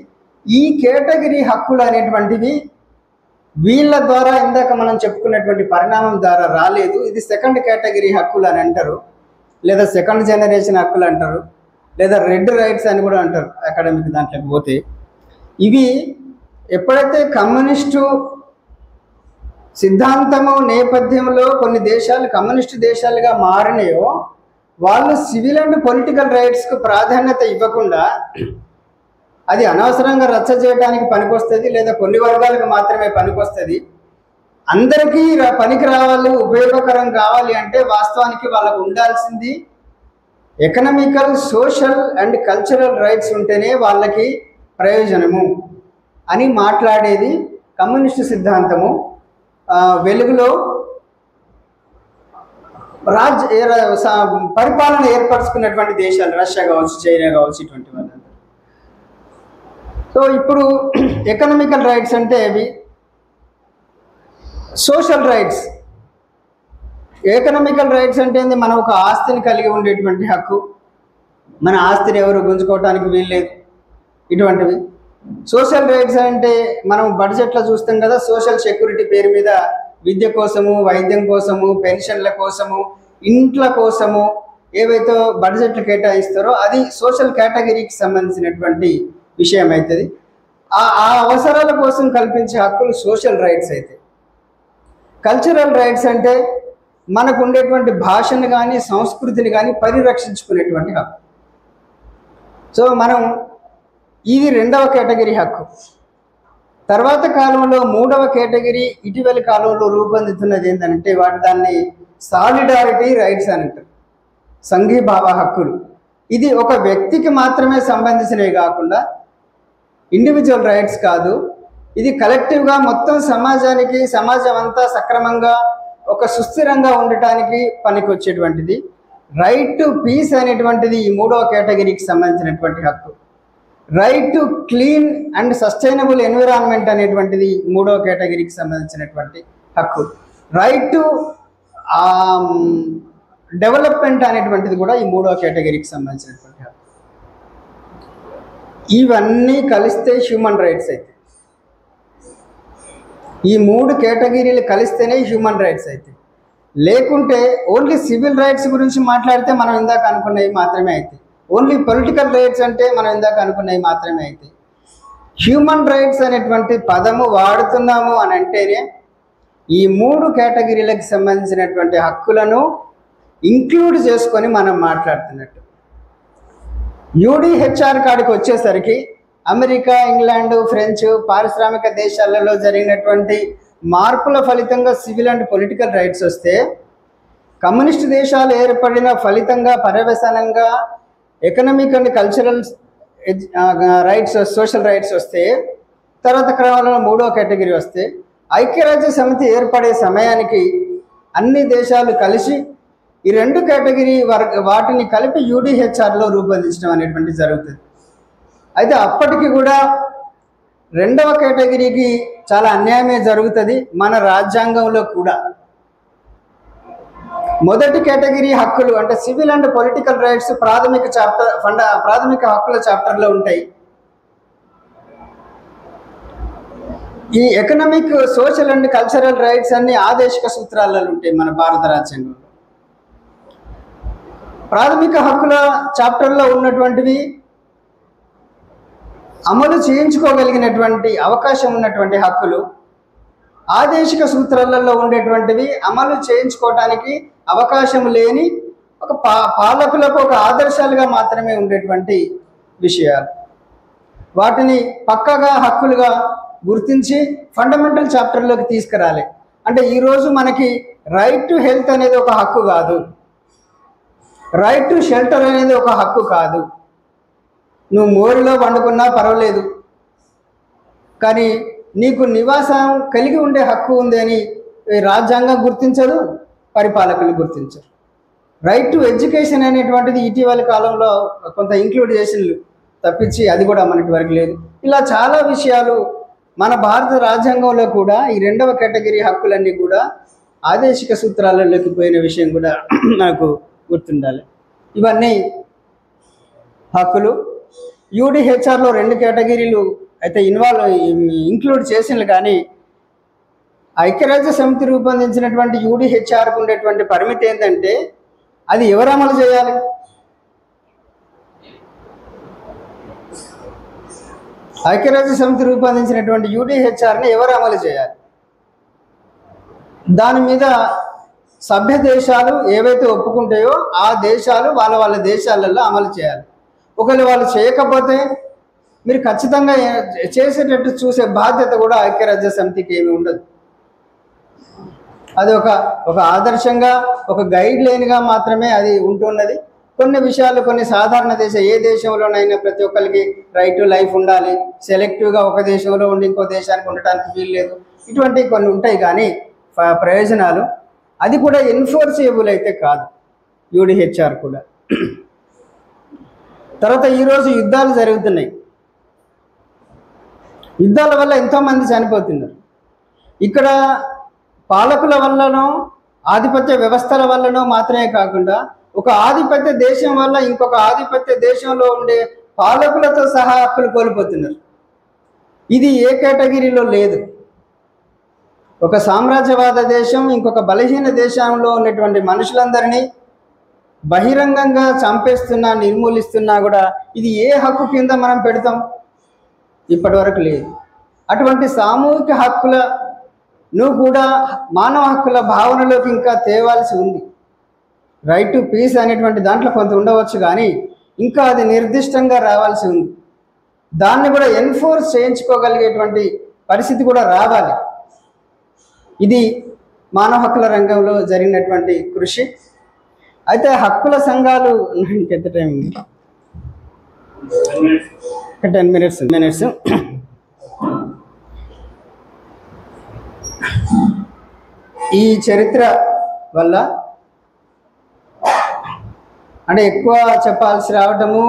ఈ కేటగిరీ హక్కులు అనేటువంటివి వీళ్ళ ద్వారా ఇందాక మనం చెప్పుకున్నటువంటి పరిణామం ద్వారా రాలేదు. ఇది సెకండ్ కేటగిరీ హక్కులు అని అంటారు, లేదా సెకండ్ జనరేషన్ హక్కులు అంటారు, లేదా రెడ్ రైట్స్ అని కూడా అంటారు అకాడమిక్ దాంట్లోకి పోతే. ఇవి ఎప్పుడైతే కమ్యూనిస్టు సిద్ధాంతము నేపథ్యంలో కొన్ని దేశాలు కమ్యూనిస్టు దేశాలుగా మారినాయో వాళ్ళు సివిల్ అండ్ పొలిటికల్ రైట్స్కు ప్రాధాన్యత ఇవ్వకుండా అది అనవసరంగా రచ్చ చేయడానికి పనికొస్తుంది, లేదా కొన్ని వర్గాలకు మాత్రమే పనికొస్తుంది, అందరికీ పనికి రావాలి, ఉపయోగకరం కావాలి అంటే వాస్తవానికి వాళ్ళకు ఉండాల్సింది economical social and cultural rights ఉంటేనే వాళ్ళకి ప్రయోజనము అని మాట్లాడేది కమ్యూనిస్టు సిద్ధాంతము. వెలుగులో పరిపాలన ఏర్పరచుకున్నటువంటి దేశాలు రష్యా కావచ్చు, చైనా కావచ్చు, ఇటువంటి వాళ్ళందరూ. సో ఇప్పుడు ఎకనామికల్ రైట్స్ అంటే అవి. సోషల్ రైట్స్, ఎకనామికల్ రైట్స్ అంటే మనం ఒక ఆస్తిని కలిగి ఉండేటువంటి హక్కు, మన ఆస్తిని ఎవరు గుంజుకోవటానికి వీల్లేదు, ఇటువంటివి. సోషల్ రైట్స్ అంటే మనం బడ్జెట్లో చూస్తాం కదా, సోషల్ సెక్యూరిటీ పేరు మీద విద్య కోసము, వైద్యం కోసము, పెన్షన్ల కోసము, ఇంట్ల కోసము ఏవైతే బడ్జెట్లు కేటాయిస్తారో అది సోషల్ కేటగిరీకి సంబంధించినటువంటి విషయం అవుతుంది. ఆ అవసరాల కోసం కల్పించే హక్కులు సోషల్ రైట్స్ అయితే. కల్చరల్ రైట్స్ అంటే మనకు ఉండేటువంటి భాషను కానీ సంస్కృతిని కానీ పరిరక్షించుకునేటువంటి హక్కు. సో మనం ఇది రెండవ కేటగిరీ హక్కు. తర్వాత కాలంలో మూడవ కేటగిరీ ఇటీవలి కాలంలో రూపొందుతున్నది ఏంటంటే దాన్ని సాలిడారిటీ రైట్స్ అని అంటారు, సంఘీభావ హక్కులు. ఇది ఒక వ్యక్తికి మాత్రమే సంబంధించినవి కాకుండా ఇండివిజువల్ రైట్స్ కాదు, ఇది కలెక్టివ్గా మొత్తం సమాజానికి, సమాజం అంతా సక్రమంగా ఒక సుస్థిరంగా ఉండటానికి పనికి వచ్చేటువంటిది. రైట్ టు పీస్ అనేటువంటిది ఈ మూడవ కేటగిరీకి సంబంధించినటువంటి హక్కు. Right to clean and sustainable environment అనేటువంటిది మూడవ కేటగిరీకి సంబంధించినటువంటి హక్కు. రైట్ టు డెవలప్మెంట్ అనేటువంటిది కూడా ఈ మూడవ కేటగిరీకి సంబంధించినటువంటి హక్కు. ఇవన్నీ కలిస్తే హ్యూమన్ రైట్స్ అయితే, ఈ మూడు కేటగిరీలు కలిస్తేనే హ్యూమన్ రైట్స్ అయితే. లేకుంటే ఓన్లీ సివిల్ రైట్స్ గురించి మాట్లాడితే మనం ఇందాక అనుకున్నవి మాత్రమే అవుతాయి. ఓన్లీ పొలిటికల్ రైట్స్ అంటే మనం ఇందాక అనుకున్నవి మాత్రమే అవుతాయి. హ్యూమన్ రైట్స్ అనేటువంటి పదము వాడుతున్నాము అని అంటేనే ఈ మూడు కేటగిరీలకు సంబంధించినటువంటి హక్కులను ఇంక్లూడ్ చేసుకొని మనం మాట్లాడుతున్నట్టు. యూడిహెచ్ఆర్ కాడికి వచ్చేసరికి అమెరికా, ఇంగ్లాండ్, ఫ్రెంచ్ పారిశ్రామిక దేశాలలో జరిగినటువంటి మార్పుల ఫలితంగా సివిల్ అండ్ పొలిటికల్ రైట్స్ వస్తే, కమ్యూనిస్ట్ దేశాలు ఏర్పడిన ఫలితంగా పర్యవసానంగా economic and cultural rights, social rights వస్తే, తర్వాత క్రమంలో మూడో కేటగిరీ వస్తే, ఐక్యరాజ్య సమితి ఏర్పడే సమయానికి అన్ని దేశాలు కలిసి ఈ రెండు కేటగిరీ వాటిని కలిపి యూడిహెచ్ఆర్లో రూపొందించడం అనేటువంటి జరుగుతుంది. అయితే అప్పటికి కూడా రెండవ కేటగిరీకి చాలా అన్యాయమే జరుగుతుంది మన రాజ్యాంగంలో కూడా. మొదటి కేటగిరీ హక్కులు అంటే సివిల్ అండ్ పొలిటికల్ రైట్స్ ప్రాథమిక హక్కుల చాప్టర్లో ఉంటాయి. ఈ economic, social and cultural rights అన్ని ఆదేశిక సూత్రాలలో ఉంటాయి మన భారత రాజ్యాంగంలో. ప్రాథమిక హక్కుల చాప్టర్లో ఉన్నటువంటివి అమలు చేయించుకోగలిగినటువంటి అవకాశం ఉన్నటువంటి హక్కులు, ఆదేశిక సూత్రాలలో ఉండేటువంటివి అమలు చేయించుకోవటానికి అవకాశం లేని ఒక పాలకులకు ఒక ఆదర్శాలుగా మాత్రమే ఉండేటువంటి విషయాలు. వాటిని పక్కగా హక్కులుగా గుర్తించి ఫండమెంటల్ చాప్టర్లోకి తీసుకురాలి. అంటే ఈరోజు మనకి రైట్ టు హెల్త్ అనేది ఒక హక్కు కాదు, రైట్ టు షెల్టర్ అనేది ఒక హక్కు కాదు. నువ్వు మోరిలో వండుకున్నా పర్వాలేదు, కానీ నీకు నివాసం కలిగి ఉండే హక్కు ఉంది అని రాజ్యాంగం గుర్తించదు, పరిపాలకులు గుర్తించరు. రైట్ టు ఎడ్యుకేషన్ అనేటువంటిది ఇటీవల కాలంలో కొంత ఇంక్లూడ్ చేసినలు తప్పించి అది కూడా మనకి వరకు లేదు. ఇలా చాలా విషయాలు మన భారత రాజ్యాంగంలో కూడా ఈ రెండవ కేటగిరీ హక్కులన్నీ కూడా ఆదేశిక సూత్రాలలోకి పోయిన విషయం కూడా మనకు గుర్తుండాలి. ఇవన్నీ హక్కులు. యూడిహెచ్ఆర్లో రెండు కేటగిరీలు అయితే ఇంక్లూడ్ చేసినలు, కానీ ఐక్యరాజ్య సమితి రూపొందించినటువంటి యూడిహెచ్ఆర్కు ఉండేటువంటి పరిమితి ఏంటంటే అది ఎవరు అమలు చేయాలి? ఐక్యరాజ్య సమితి రూపొందించినటువంటి యూడిహెచ్ఆర్ని ఎవరు అమలు చేయాలి? దాని మీద సభ్య దేశాలు ఏవైతే ఒప్పుకుంటాయో ఆ దేశాలు వాళ్ళ దేశాలలో అమలు చేయాలి. ఒకవేళ వాళ్ళు చేయకపోతే మీరు ఖచ్చితంగా చేసేటట్టు చూసే బాధ్యత కూడా ఐక్యరాజ్య సమితికి ఏమి ఉండదు. అది ఒక ఆదర్శంగా, ఒక గైడ్ లైన్గా మాత్రమే అది ఉంటున్నది. కొన్ని విషయాలు కొన్ని సాధారణ ఏ దేశంలోనైనా ప్రతి ఒక్కరికి రైట్ టు లైఫ్ ఉండాలి, సెలెక్టివ్గా ఒక దేశంలో ఉండి ఇంకో దేశానికి ఉండటానికి వీలు లేదు, ఇటువంటి కొన్ని ఉంటాయి. కానీ ప్రయోజనాలు అది కూడా ఎన్ఫోర్సేబుల్ అయితే కాదు యూడిహెచ్ఆర్ కూడా. తర్వాత ఈరోజు యుద్ధాలు జరుగుతున్నాయి. యుద్ధాల వల్ల ఎంతోమంది చనిపోతున్నారు. ఇక్కడ పాలకుల వల్లనో ఆధిపత్య వ్యవస్థల వల్లనో మాత్రమే కాకుండా ఒక ఆధిపత్య దేశం వల్ల ఇంకొక ఆధిపత్య దేశంలో ఉండే పాలకులతో సహా హక్కులు కోల్పోతున్నారు. ఇది ఏ కేటగిరీలో లేదు. ఒక సామ్రాజ్యవాద దేశం ఇంకొక బలహీన దేశంలో ఉన్నటువంటి మనుషులందరినీ బహిరంగంగా చంపేస్తున్నా, నిర్మూలిస్తున్నా కూడా ఇది ఏ హక్కు కింద మనం పెడతాం? ఇప్పటి వరకు లేదు. అటువంటి సామూహిక హక్కులను కూడా మానవ హక్కుల భావనలోకి ఇంకా తేవాల్సి ఉంది. రైట్ టు పీస్ అనేటువంటి దాంట్లో కొంత ఉండవచ్చు, కానీ ఇంకా అది నిర్దిష్టంగా రావాల్సి ఉంది. దాన్ని కూడా ఎన్ఫోర్స్ చేయించుకోగలిగేటువంటి పరిస్థితి కూడా రావాలి. ఇది మానవ హక్కుల రంగంలో జరిగినటువంటి కృషి. అయితే హక్కుల సంఘాలు ఎంత టైం ఉంది? 10 minutes. ఈ చరిత్ర వల్ల అంటే ఎక్కువ చెప్పాల్సి రావటము,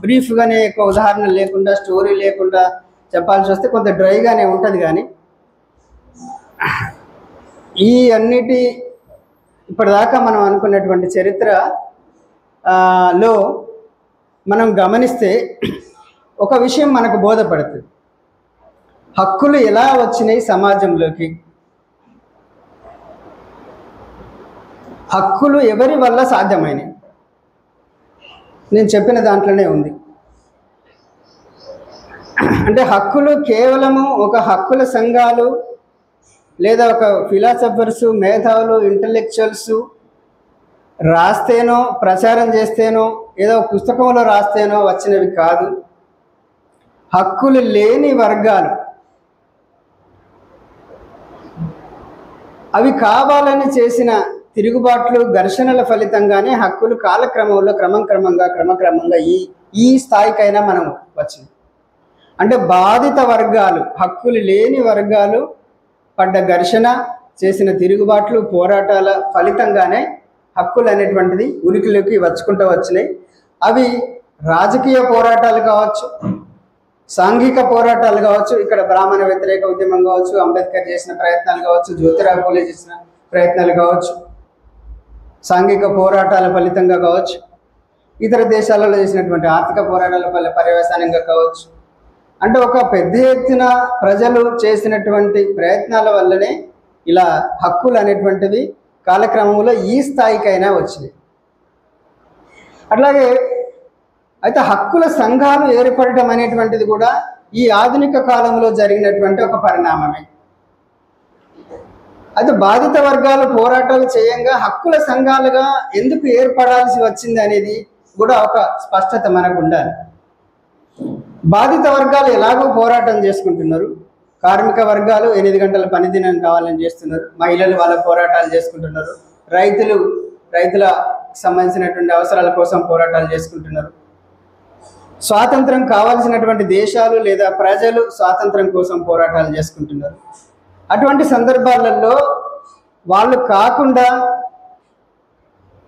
బ్రీఫ్గానే ఎక్కువ ఉదాహరణ లేకుండా స్టోరీ లేకుండా చెప్పాల్సి వస్తే కొంత డ్రైగానే ఉంటుంది. కానీ ఈ అన్నిటి ఇప్పటిదాకా మనం అనుకున్నటువంటి చరిత్ర లో మనం గమనిస్తే ఒక విషయం మనకు బోధపడుతుంది. హక్కులు ఎలా వచ్చినాయి సమాజంలోకి, హక్కులు ఎవరి వల్ల సాధ్యమైనవి, నేను చెప్పిన దాంట్లోనే ఉంది. అంటే హక్కులు కేవలము ఒక హక్కుల సంఘాలు లేదా ఒక ఫిలాసఫర్స్, మేధావులు, ఇంటలెక్చువల్స్ రాస్తేనో ప్రచారం చేస్తేనో ఏదో పుస్తకంలో రాస్తేనో వచ్చినవి కాదు. హక్కులు లేని వర్గాలు అవి కావాలని చేసిన తిరుగుబాట్లు, ఘర్షణల ఫలితంగానే హక్కులు కాలక్రమంలో క్రమక్రమంగా ఈ స్థాయికైనా మనం వచ్చింది. అంటే బాధిత వర్గాలు, హక్కులు లేని వర్గాలు పడ్డ ఘర్షణ, చేసిన తిరుగుబాట్లు, పోరాటాల ఫలితంగానే హక్కులు అనేటువంటిది ఉనికిలోకి వచ్చుకుంటూ వచ్చినాయి. అవి రాజకీయ పోరాటాలు కావచ్చు, సాంఘిక పోరాటాలు కావచ్చు, ఇక్కడ బ్రాహ్మణ వ్యతిరేక ఉద్యమం కావచ్చు, అంబేద్కర్ చేసిన ప్రయత్నాలు కావచ్చు, జ్యోతిరావు పూలే చేసిన ప్రయత్నాలు కావచ్చు, సాంఘిక పోరాటాల ఫలితంగా కావచ్చు, ఇతర దేశాలలో చేసినటువంటి ఆర్థిక పోరాటాల పర్యవసానంగా కావచ్చు. అంటే ఒక పెద్ద ఎత్తున ప్రజలు చేసినటువంటి ప్రయత్నాల వల్లనే ఇలా హక్కులు అనేటువంటివి కాలక్రమంలో ఈ స్థాయికైనా వచ్చినాయి. అట్లాగే అయితే హక్కుల సంఘాలు ఏర్పడటం అనేటువంటిది కూడా ఈ ఆధునిక కాలంలో జరిగినటువంటి ఒక పరిణామమే. అయితే బాధిత వర్గాలు పోరాటాలు చేయంగా హక్కుల సంఘాలుగా ఎందుకు ఏర్పడాల్సి వచ్చింది అనేది కూడా ఒక స్పష్టత మనకు ఉండాలి. బాధిత వర్గాలు ఎలాగో పోరాటం చేసుకుంటున్నారు, కార్మిక వర్గాలు 8 గంటల పనిదినం కావాలని చేస్తున్నారు, మహిళలు వాళ్ళ పోరాటాలు చేసుకుంటున్నారు, రైతుల సంబంధించినటువంటి అవసరాల కోసం పోరాటాలు చేసుకుంటున్నారు, స్వాతంత్రం కావాల్సినటువంటి దేశాలు లేదా ప్రజలు స్వాతంత్రం కోసం పోరాటాలు చేసుకుంటున్నారు. అటువంటి సందర్భాలలో వాళ్ళు కాకుండా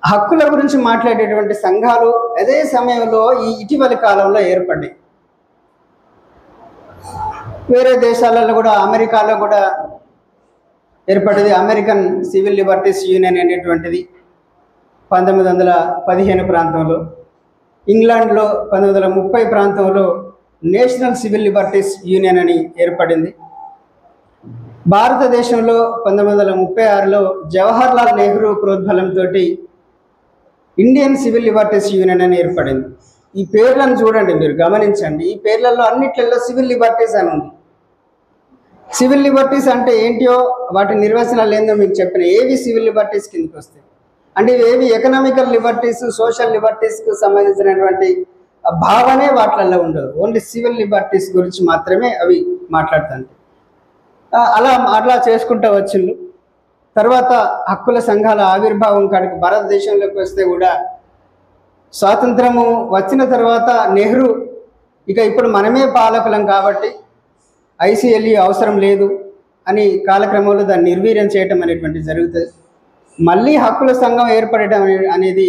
హక్కుల గురించి మాట్లాడేటువంటి సంఘాలు అదే సమయంలో ఈ ఇటీవలి కాలంలో ఏర్పడ్డాయి. వేరే దేశాలలో కూడా, అమెరికాలో కూడా ఏర్పడింది అమెరికన్ సివిల్ లిబర్టీస్ యూనియన్ అనేటువంటిది 1915 ప్రాంతంలో, ఇంగ్లాండ్లో 1930 ప్రాంతంలో నేషనల్ సివిల్ లిబర్టీస్ యూనియన్ అని ఏర్పడింది. భారతదేశంలో 1936లో జవహర్లాల్ నెహ్రూ ప్రోద్బలంతో ఇండియన్ సివిల్ లిబర్టీస్ యూనియన్ అని ఏర్పడింది. ఈ పేర్లను చూడండి, మీరు గమనించండి. ఈ పేర్లలో అన్నిట్లలో సివిల్ లిబర్టీస్ అని ఉంది. సివిల్ లిబర్టీస్ అంటే ఏంటో వాటి నిర్వచనాలు ఏందో మీకు చెప్పిన. ఏవి సివిల్ లిబర్టీస్ కిందకి వస్తాయి అంటే ఏవి ఎకనామికల్ లిబర్టీస్, సోషల్ లిబర్టీస్కు సంబంధించినటువంటి భావనే వాటిలలో ఉండదు. ఓన్లీ సివిల్ లిబర్టీస్ గురించి మాత్రమే అవి మాట్లాడుతాయి. అట్లా చేసుకుంటూ వచ్చిండ్రు. తర్వాత హక్కుల సంఘాల ఆవిర్భావం కాడికి భారతదేశంలోకి వస్తే కూడా స్వాతంత్రము వచ్చిన తర్వాత నెహ్రూ ఇప్పుడు మనమే పాలకులం కాబట్టి ఐసిఎల్ఈ అవసరం లేదు అని కాలక్రమంలో దాన్ని నిర్వీర్యం చేయటం అనేటువంటి జరుగుతుంది. మళ్ళీ హక్కుల సంఘం ఏర్పడటం అనేది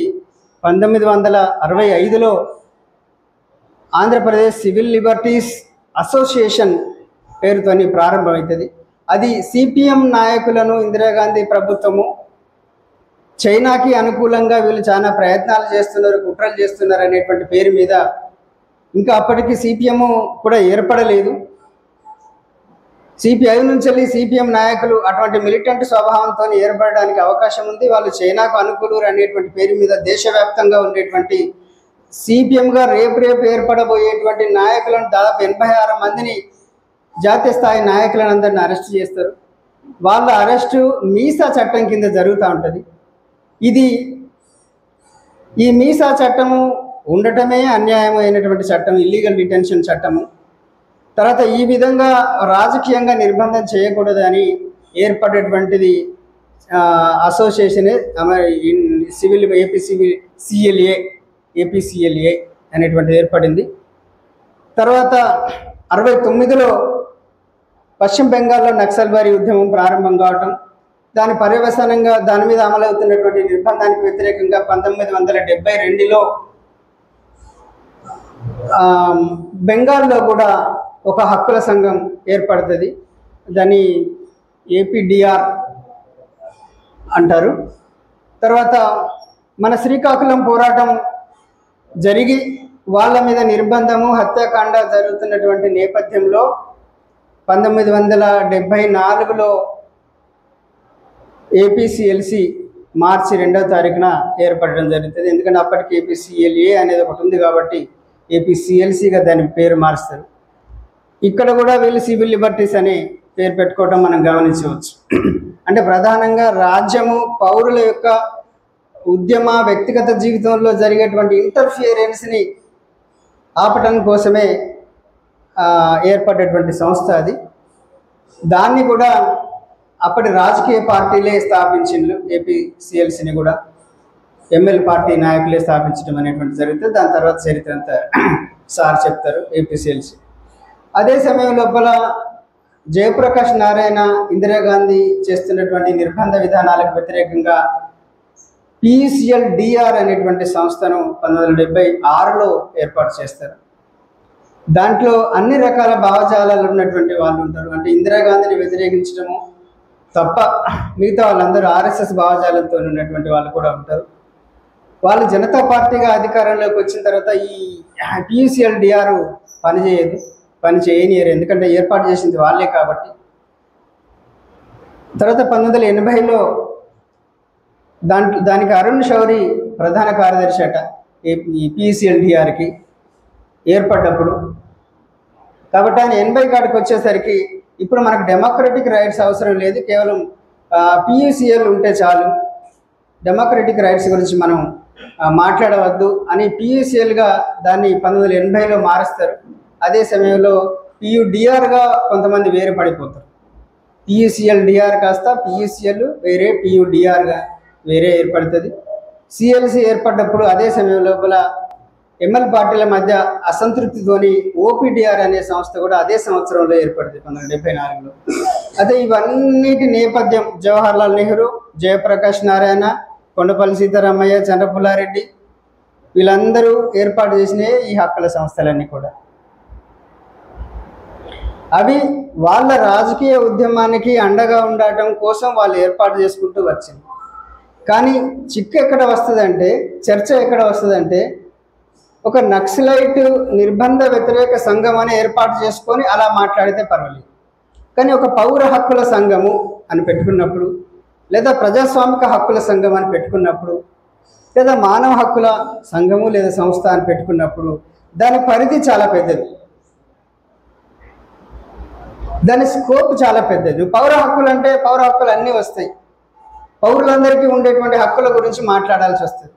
1965లో ఆంధ్రప్రదేశ్ సివిల్ లిబర్టీస్ అసోసియేషన్ పేరుతోని ప్రారంభమవుతుంది. అది సిపిఎం నాయకులను ఇందిరాగాంధీ ప్రభుత్వము చైనాకి అనుకూలంగా వీళ్ళు చాలా ప్రయత్నాలు చేస్తున్నారు, కుట్రలు చేస్తున్నారు అనేటువంటి పేరు మీద, ఇంకా అప్పటికి సిపిఎం కూడా ఏర్పడలేదు. సిపిఐ నుంచి వెళ్ళి సిపిఎం నాయకులు అటువంటి మిలిటెంట్ స్వభావంతో ఏర్పడడానికి అవకాశం ఉంది. వాళ్ళు చైనాకు అనుకూలురు అనేటువంటి పేరు మీద దేశవ్యాప్తంగా ఉండేటువంటి సిపిఎంగా రేపు ఏర్పడబోయేటువంటి నాయకులను దాదాపు 86 మందిని జాతీయ స్థాయి నాయకులను అందరిని అరెస్ట్ చేస్తారు. వాళ్ళ అరెస్టు మీసా చట్టం కింద జరుగుతూ ఉంటుంది. ఈ మీసా చట్టము ఉండటమే అన్యాయమైనటువంటి చట్టం, ఇల్లీగల్ డిటెన్షన్ చట్టము. తర్వాత ఈ విధంగా రాజకీయంగా నిర్బంధం చేయకూడదని ఏర్పడేటువంటిది అసోసియేషనే సివిల్ ఏపీసీఎల్ఏ అనేటువంటిది ఏర్పడింది. తర్వాత 69లో పశ్చిమ బెంగాల్లో నక్సల్బారీ ఉద్యమం ప్రారంభం కావటం, దాని పర్యవసానంగా దాని మీద అమలవుతున్నటువంటి నిర్బంధానికి వ్యతిరేకంగా 1972లో బెంగాల్లో కూడా ఒక హక్కుల సంఘం ఏర్పడుతుంది. దాన్ని ఏపీడిఆర్ అంటారు. తర్వాత మన శ్రీకాకుళం పోరాటం జరిగి వాళ్ళ మీద నిర్బంధము, హత్యాకాండ జరుగుతున్నటువంటి నేపథ్యంలో 1974లో ఏపీసీఎల్సీ మార్చి 2వ తారీఖున ఏర్పడడం జరుగుతుంది. ఎందుకంటే అప్పటికి ఏపీసీఎల్ఏ అనేది ఒకటి ఉంది కాబట్టి ఏపీసీఎల్సీగా దాని పేరు మారుస్తారు. ఇక్కడ కూడా వీళ్ళు సివిల్ లిబర్టీస్ అనే పేరు పెట్టుకోవడం మనం గమనించవచ్చు. అంటే ప్రధానంగా రాజ్యము పౌరుల యొక్క ఉద్యమ వ్యక్తిగత జీవితంలో జరిగేటువంటి ఇంటర్ఫియరెన్స్ని ఆపటం కోసమే ఏర్పడేటువంటి సంస్థ అది. దాన్ని కూడా అప్పటి రాజకీయ పార్టీలే స్థాపించిండ్రు. ఏపీసీఎల్సీని కూడా ఎంఎల్ పార్టీ నాయకులే స్థాపించడం అనేటువంటి జరుగుతుంది. దాని తర్వాత చరిత్ర అంతా సార్ చెప్తారు ఏపీసీఎల్సీ. అదే సమయం లోపల జయప్రకాష్ నారాయణ, ఇందిరాగాంధీ చేస్తున్నటువంటి నిర్బంధ విధానాలకు వ్యతిరేకంగా PCLDR అనేటువంటి సంస్థను 1976లో ఏర్పాటు చేస్తారు. దాంట్లో అన్ని రకాల భావజాలాలు ఉన్నటువంటి వాళ్ళు ఉంటారు. అంటే ఇందిరాగాంధీని వ్యతిరేకించడము తప్ప మిగతా వాళ్ళందరూ RSS భావజాలంతో ఉన్నటువంటి వాళ్ళు కూడా ఉంటారు. వాళ్ళు జనతా పార్టీగా అధికారంలోకి వచ్చిన తర్వాత ఈ PCLDR పని చేయనియరు, ఎందుకంటే ఏర్పాటు చేసింది వాళ్ళే కాబట్టి. తర్వాత 1980లో దానికి అరుణ్ శౌరి ప్రధాన కార్యదర్శి అట ఈ PCLDRకి ఏర్పడ్డప్పుడు. కాబట్టి ఆయన 80 కాడికి వచ్చేసరికి ఇప్పుడు మనకు డెమోక్రటిక్ రైట్స్ అవసరం లేదు, కేవలం PUCL ఉంటే చాలు, డెమోక్రటిక్ రైట్స్ గురించి మనం మాట్లాడవద్దు అని PUCLగా దాన్ని 1980లో మారుస్తారు. అదే సమయంలో PUDRగా కొంతమంది వేరు పడిపోతారు. PUCLDR కాస్త PUCL వేరే, PUDRగా వేరే ఏర్పడుతుంది. CLC ఏర్పడ్డప్పుడు అదే సమయం లోపల ఎంఎల్ పార్టీల మధ్య అసంతృప్తితోని OPDR అనే సంస్థ కూడా అదే సంవత్సరంలో ఏర్పడుతుంది 1974లో. అయితే ఇవన్నిటి నేపథ్యం జవహర్లాల్ నెహ్రూ, జయప్రకాష్ నారాయణ, కొండపల్లి సీతారామయ్య, చంద్రపుల్లారెడ్డి వీళ్ళందరూ ఏర్పాటు చేసిన ఈ హక్కుల సంస్థలన్నీ కూడా అవి వాళ్ళ రాజకీయ ఉద్యమానికి అండగా ఉండటం కోసం వాళ్ళు ఏర్పాటు చేసుకుంటూ వచ్చింది. కానీ చిక్కు ఎక్కడ వస్తుందంటే, చర్చ ఎక్కడ వస్తుందంటే, ఒక నక్సలైట్ నిర్బంధ వ్యతిరేక సంఘం అని ఏర్పాటు చేసుకొని అలా మాట్లాడితే పర్వాలేదు. కానీ ఒక పౌర హక్కుల సంఘము అని పెట్టుకున్నప్పుడు, లేదా ప్రజాస్వామిక హక్కుల సంఘం అని పెట్టుకున్నప్పుడు, లేదా మానవ హక్కుల సంఘము లేదా సంస్థ అని పెట్టుకున్నప్పుడు దాని పరిధి చాలా పెద్దది, దాని స్కోప్ చాలా పెద్దది. పౌర హక్కులు అంటే పౌర హక్కులు అన్నీ వస్తాయి, పౌరులందరికీ ఉండేటువంటి హక్కుల గురించి మాట్లాడాల్సి వస్తుంది.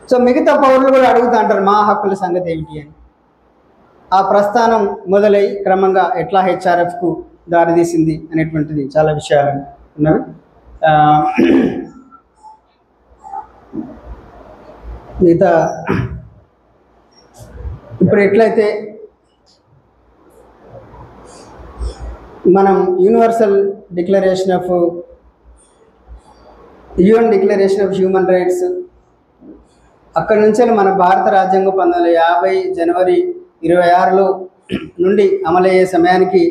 సో మిగతా పౌరులు కూడా అడుగుతూ అంటారు మా హక్కుల సంగతి ఏమిటి అని. ఆ ప్రస్థానం మొదలై క్రమంగా ఎట్లా HRFకు దారితీసింది అనేటువంటిది చాలా విషయాలు ఉన్నవి. మిగతా ఇప్పుడు ఎట్లయితే మనం UN declaration of human rights అక్కడి నుంచి మన భారత రాజ్యాంగం 1950 జనవరి 26లో నుండి అమలయ్యే సమయానికి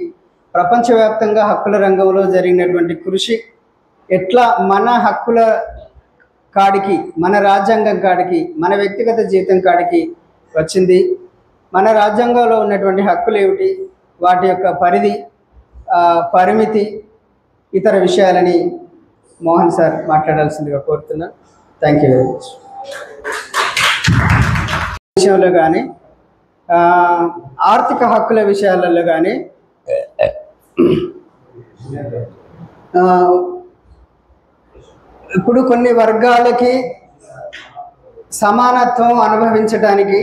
ప్రపంచవ్యాప్తంగా హక్కుల రంగంలో జరిగినటువంటి కృషి ఎట్లా మన హక్కుల కాడికి, మన రాజ్యాంగం కాడికి, మన వ్యక్తిగత జీవితం కాడికి వచ్చింది, మన రాజ్యాంగంలో ఉన్నటువంటి హక్కులు ఏమిటి, వాటి యొక్క పరిధి, పరిమితి, ఇతర విషయాలని మోహన్ సార్ మాట్లాడాల్సిందిగా కోరుతున్నాను. Thank you very much. విషయంలో కానీ ఆర్థిక హక్కుల విషయాలలో కానీ ఇప్పుడు కొన్ని వర్గాలకి సమానత్వం అనుభవించడానికి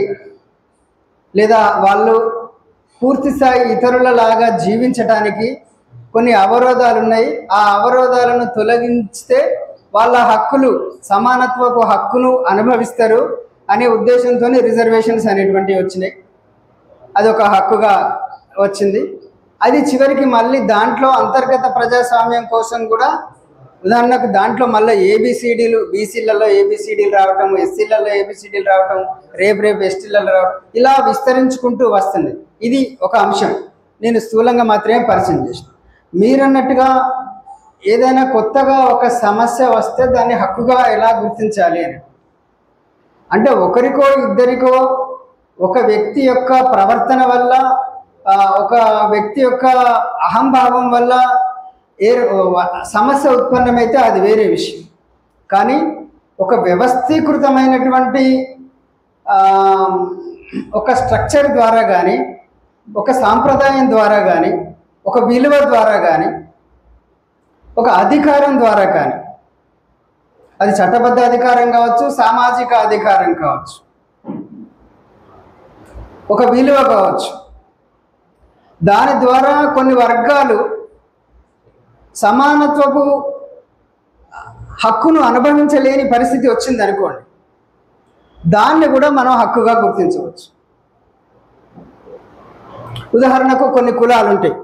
లేదా వాళ్ళు పూర్తి స్థాయి ఇతరులలాగా జీవించడానికి కొన్ని అవరోధాలు ఉన్నాయి. ఆ అవరోధాలను తొలగిస్తే వాళ్ళ హక్కులు, సమానత్వపు హక్కును అనుభవిస్తారు అనే ఉద్దేశంతో రిజర్వేషన్స్ అనేటువంటివి వచ్చినాయి. అదొక హక్కుగా వచ్చింది. అది చివరికి మళ్ళీ దాంట్లో అంతర్గత ప్రజాస్వామ్యం కోసం కూడా, ఉదాహరణకు దాంట్లో మళ్ళీ ఏబిసిడీలు, బీసీలలో ఏబిసిడీలు రావటం, ఎస్సీలలో ఏబిసిడీలు రావటం, రేపు ఎస్టీలలో రావటం, ఇలా విస్తరించుకుంటూ వస్తుంది. ఇది ఒక అంశం. నేను స్థూలంగా మాత్రమే పరిచయం చేసిన. మీరన్నట్టుగా ఏదైనా కొత్తగా ఒక సమస్య వస్తే దాన్ని హక్కుగా ఎలా గుర్తించాలి అని, అంటే ఒకరికో ఇద్దరికో ఒక వ్యక్తి యొక్క ప్రవర్తన వల్ల, ఒక వ్యక్తి యొక్క అహంభావం వల్ల సమస్య ఉత్పన్నమైతే అది వేరే విషయం. కానీ ఒక వ్యవస్థీకృతమైనటువంటి ఒక స్ట్రక్చర్ ద్వారా కానీ, ఒక సాంప్రదాయం ద్వారా కానీ, ఒక విలువ ద్వారా కానీ, ఒక అధికారం ద్వారా కానీ, అది చట్టబద్ధ అధికారం కావచ్చు, సామాజిక అధికారం కావచ్చు, ఒక విలువ కావచ్చు, దాని ద్వారా కొన్ని వర్గాలు సమానత్వపు హక్కును అనుభవించలేని పరిస్థితి వచ్చింది అనుకోండి, దాన్ని కూడా మనం హక్కుగా గుర్తించవచ్చు. ఉదాహరణకు కొన్ని కులాలు ఉంటాయి,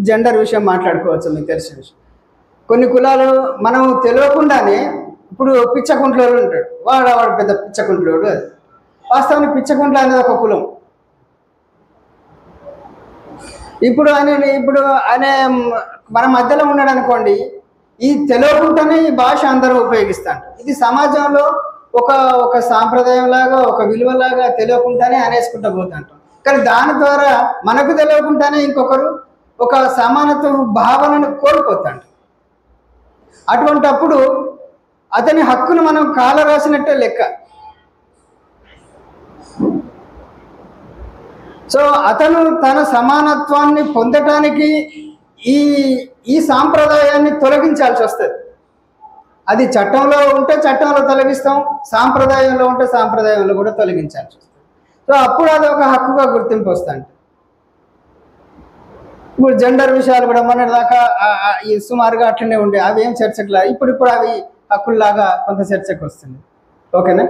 జెండర్ విషయం మాట్లాడుకోవచ్చు, మీకు తెలిసిన విషయం. కొన్ని కులాలు మనం తెలియకుండానే, ఇప్పుడు పిచ్చకుంట్లోడు ఉంటాడు, వాడు పెద్ద పిచ్చకుంట్లోడు. అది వాస్తవానికి పిచ్చకుంట్ల అనేది ఒక కులం. ఇప్పుడు ఆయన మన మధ్యలో ఉన్నాడు అనుకోండి, ఈ తెలియకుండానే ఈ భాష అందరూ ఉపయోగిస్తాడు. ఇది సమాజంలో ఒక సాంప్రదాయం లాగా, ఒక విలువలాగా తెలియకుండానే అనేసుకుంటూ పోతుంటాం. కానీ దాని ద్వారా మనకు తెలియకుండానే ఇంకొకరు ఒక సమానత్వ భావనను కోల్పోతాడు. అటువంటప్పుడు అతని హక్కును మనం కాలరాసినట్టే లెక్క. సో అతను తన సమానత్వాన్ని పొందటానికి ఈ సాంప్రదాయాన్ని తొలగించాల్సి వస్తుంది. అది చట్టంలో ఉంటే చట్టంలో తొలగిస్తాం, సాంప్రదాయంలో ఉంటే సాంప్రదాయంలో కూడా తొలగించాల్సి వస్తుంది. సో అప్పుడు అది ఒక హక్కుగా గుర్తింపు వస్తుంది. ఇప్పుడు జెండర్ విషయాలు కూడా మొన్నటిదాకా సుమారుగా అట్లనే ఉండే, అవి ఏం చర్చకులా, ఇప్పుడు అవి హక్కుల్లాగా కొంత చర్చకు వస్తుంది. ఓకేనా?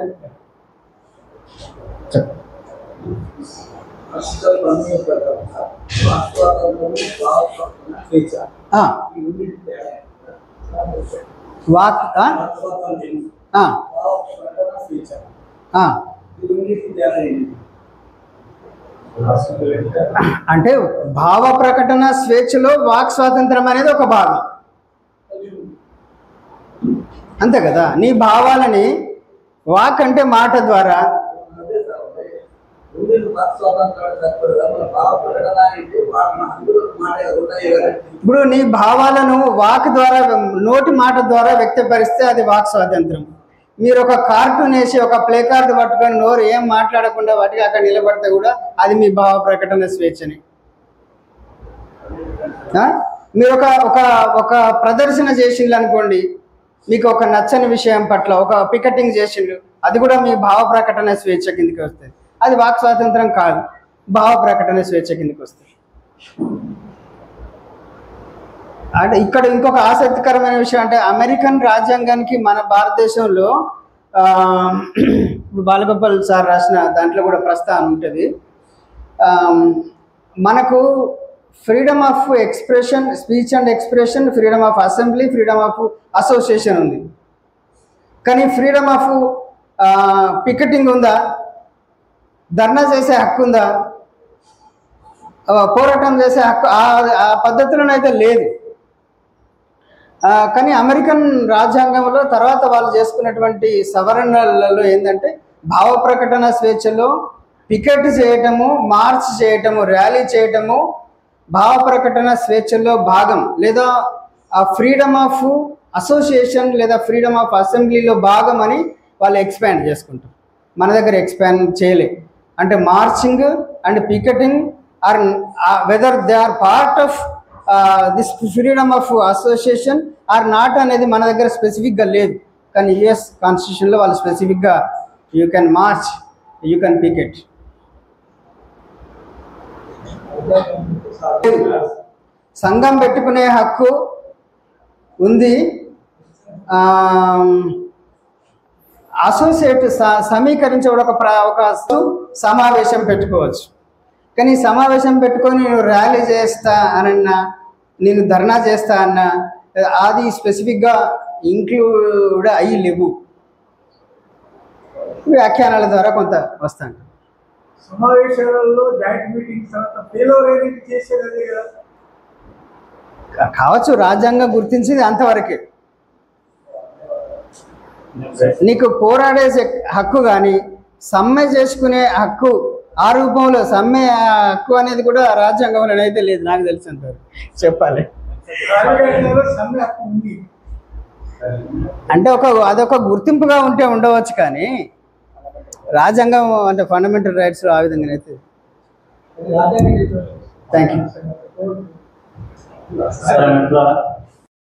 అంటే భావ ప్రకటన స్వేచ్ఛలో వాక్ స్వాతంత్రం అనేది ఒక భాగం, అంతే కదా. నీ భావాలని వాక్ అంటే మాట ద్వారా, ఇప్పుడు నీ భావాలను వాక్ ద్వారా, నోటి మాట ద్వారా వ్యక్తపరిస్తే అది వాక్ స్వాతంత్రం. మీరు ఒక కార్టూన్ వేసి ఒక ప్లే కార్డు పట్టుకొని నోరు ఏం మాట్లాడకుండా వాటికి అక్కడ నిలబడితే కూడా అది మీ భావ ప్రకటన స్వేచ్ఛని. మీరు ఒక ప్రదర్శన చేసిండ్రు అనుకోండి, మీకు ఒక నచ్చని విషయం పట్ల ఒక పికెటింగ్ చేసిండ్రు, అది కూడా మీ భావ ప్రకటన స్వేచ్ఛ కిందకి వస్తుంది. అది వాక్ స్వాతంత్రం కాదు, భావ ప్రకటన స్వేచ్ఛ కిందకి వస్తుంది. అంటే ఇక్కడ ఇంకొక ఆసక్తికరమైన విషయం అంటే, అమెరికన్ రాజ్యాంగానికి మన భారతదేశంలో ఇప్పుడు బాలగోపాల్ సార్ రాసిన దాంట్లో కూడా ప్రస్తావన ఉంటుంది. మనకు freedom of expression, speech and expression, freedom of assembly, freedom of association ఉంది. కానీ ఫ్రీడమ్ ఆఫ్ పికెటింగ్ ఉందా? ధర్నా చేసే హక్కు ఉందా? పోరాటం చేసే హక్కు ఆ పద్ధతులనైతే లేదు. కానీ అమెరికన్ రాజ్యాంగంలో తర్వాత వాళ్ళు చేసుకున్నటువంటి సవరణలలో ఏంటంటే, భావ ప్రకటన స్వేచ్ఛలో పికెట్ చేయటము, మార్చ్ చేయటము, ర్యాలీ చేయటము భావ ప్రకటన స్వేచ్ఛలో భాగం, లేదా ఆ ఫ్రీడమ్ ఆఫ్ అసోసియేషన్ లేదా ఫ్రీడమ్ ఆఫ్ అసెంబ్లీలో భాగం అని వాళ్ళు ఎక్స్పాండ్ చేసుకుంటారు. మన దగ్గర ఎక్స్పాండ్ చేయలే. అంటే marching and picketing or whether they are part of this freedom of association or not అనేది మన దగ్గర స్పెసిఫిక్గా లేదు. కానీ యుఎస్ కాన్స్టిట్యూషన్లో వాళ్ళు స్పెసిఫిక్గా you can march, you can picket. సంఘం పెట్టుకునే హక్కు ఉంది, అసోసియేట్ సమీకరించి ఒక సమావేశం పెట్టుకోవచ్చు. కానీ సమావేశం పెట్టుకొని నేను ర్యాలీ చేస్తా అనన్నా, నేను ధర్నా చేస్తా అన్నా, అది స్పెసిఫిక్గా ఇంక్లూడ్ అయ్యి లేవు. వ్యాఖ్యానాల ద్వారా కొంత వస్తాను. సమావేశాలలో జాయింట్ మీటింగ్స్ చేసేది కదా కావచ్చు, రాజ్యాంగం గుర్తించింది అంతవరకే. నీకు పోరాడే హక్కు కానీ సమ్మె చేసుకునే హక్కు, ఆ రూపంలో సమ్మె హక్కు అనేది కూడా రాజ్యాంగంలో అయితే లేదు నాకు తెలిసినంతవరకు చెప్పాలి. అంటే అదొక గుర్తింపుగా ఉంటే ఉండవచ్చు, కానీ రాజ్యాంగం అంటే ఫండమెంటల్ రైట్స్ ఆ విధంగా అయితే. Thank you.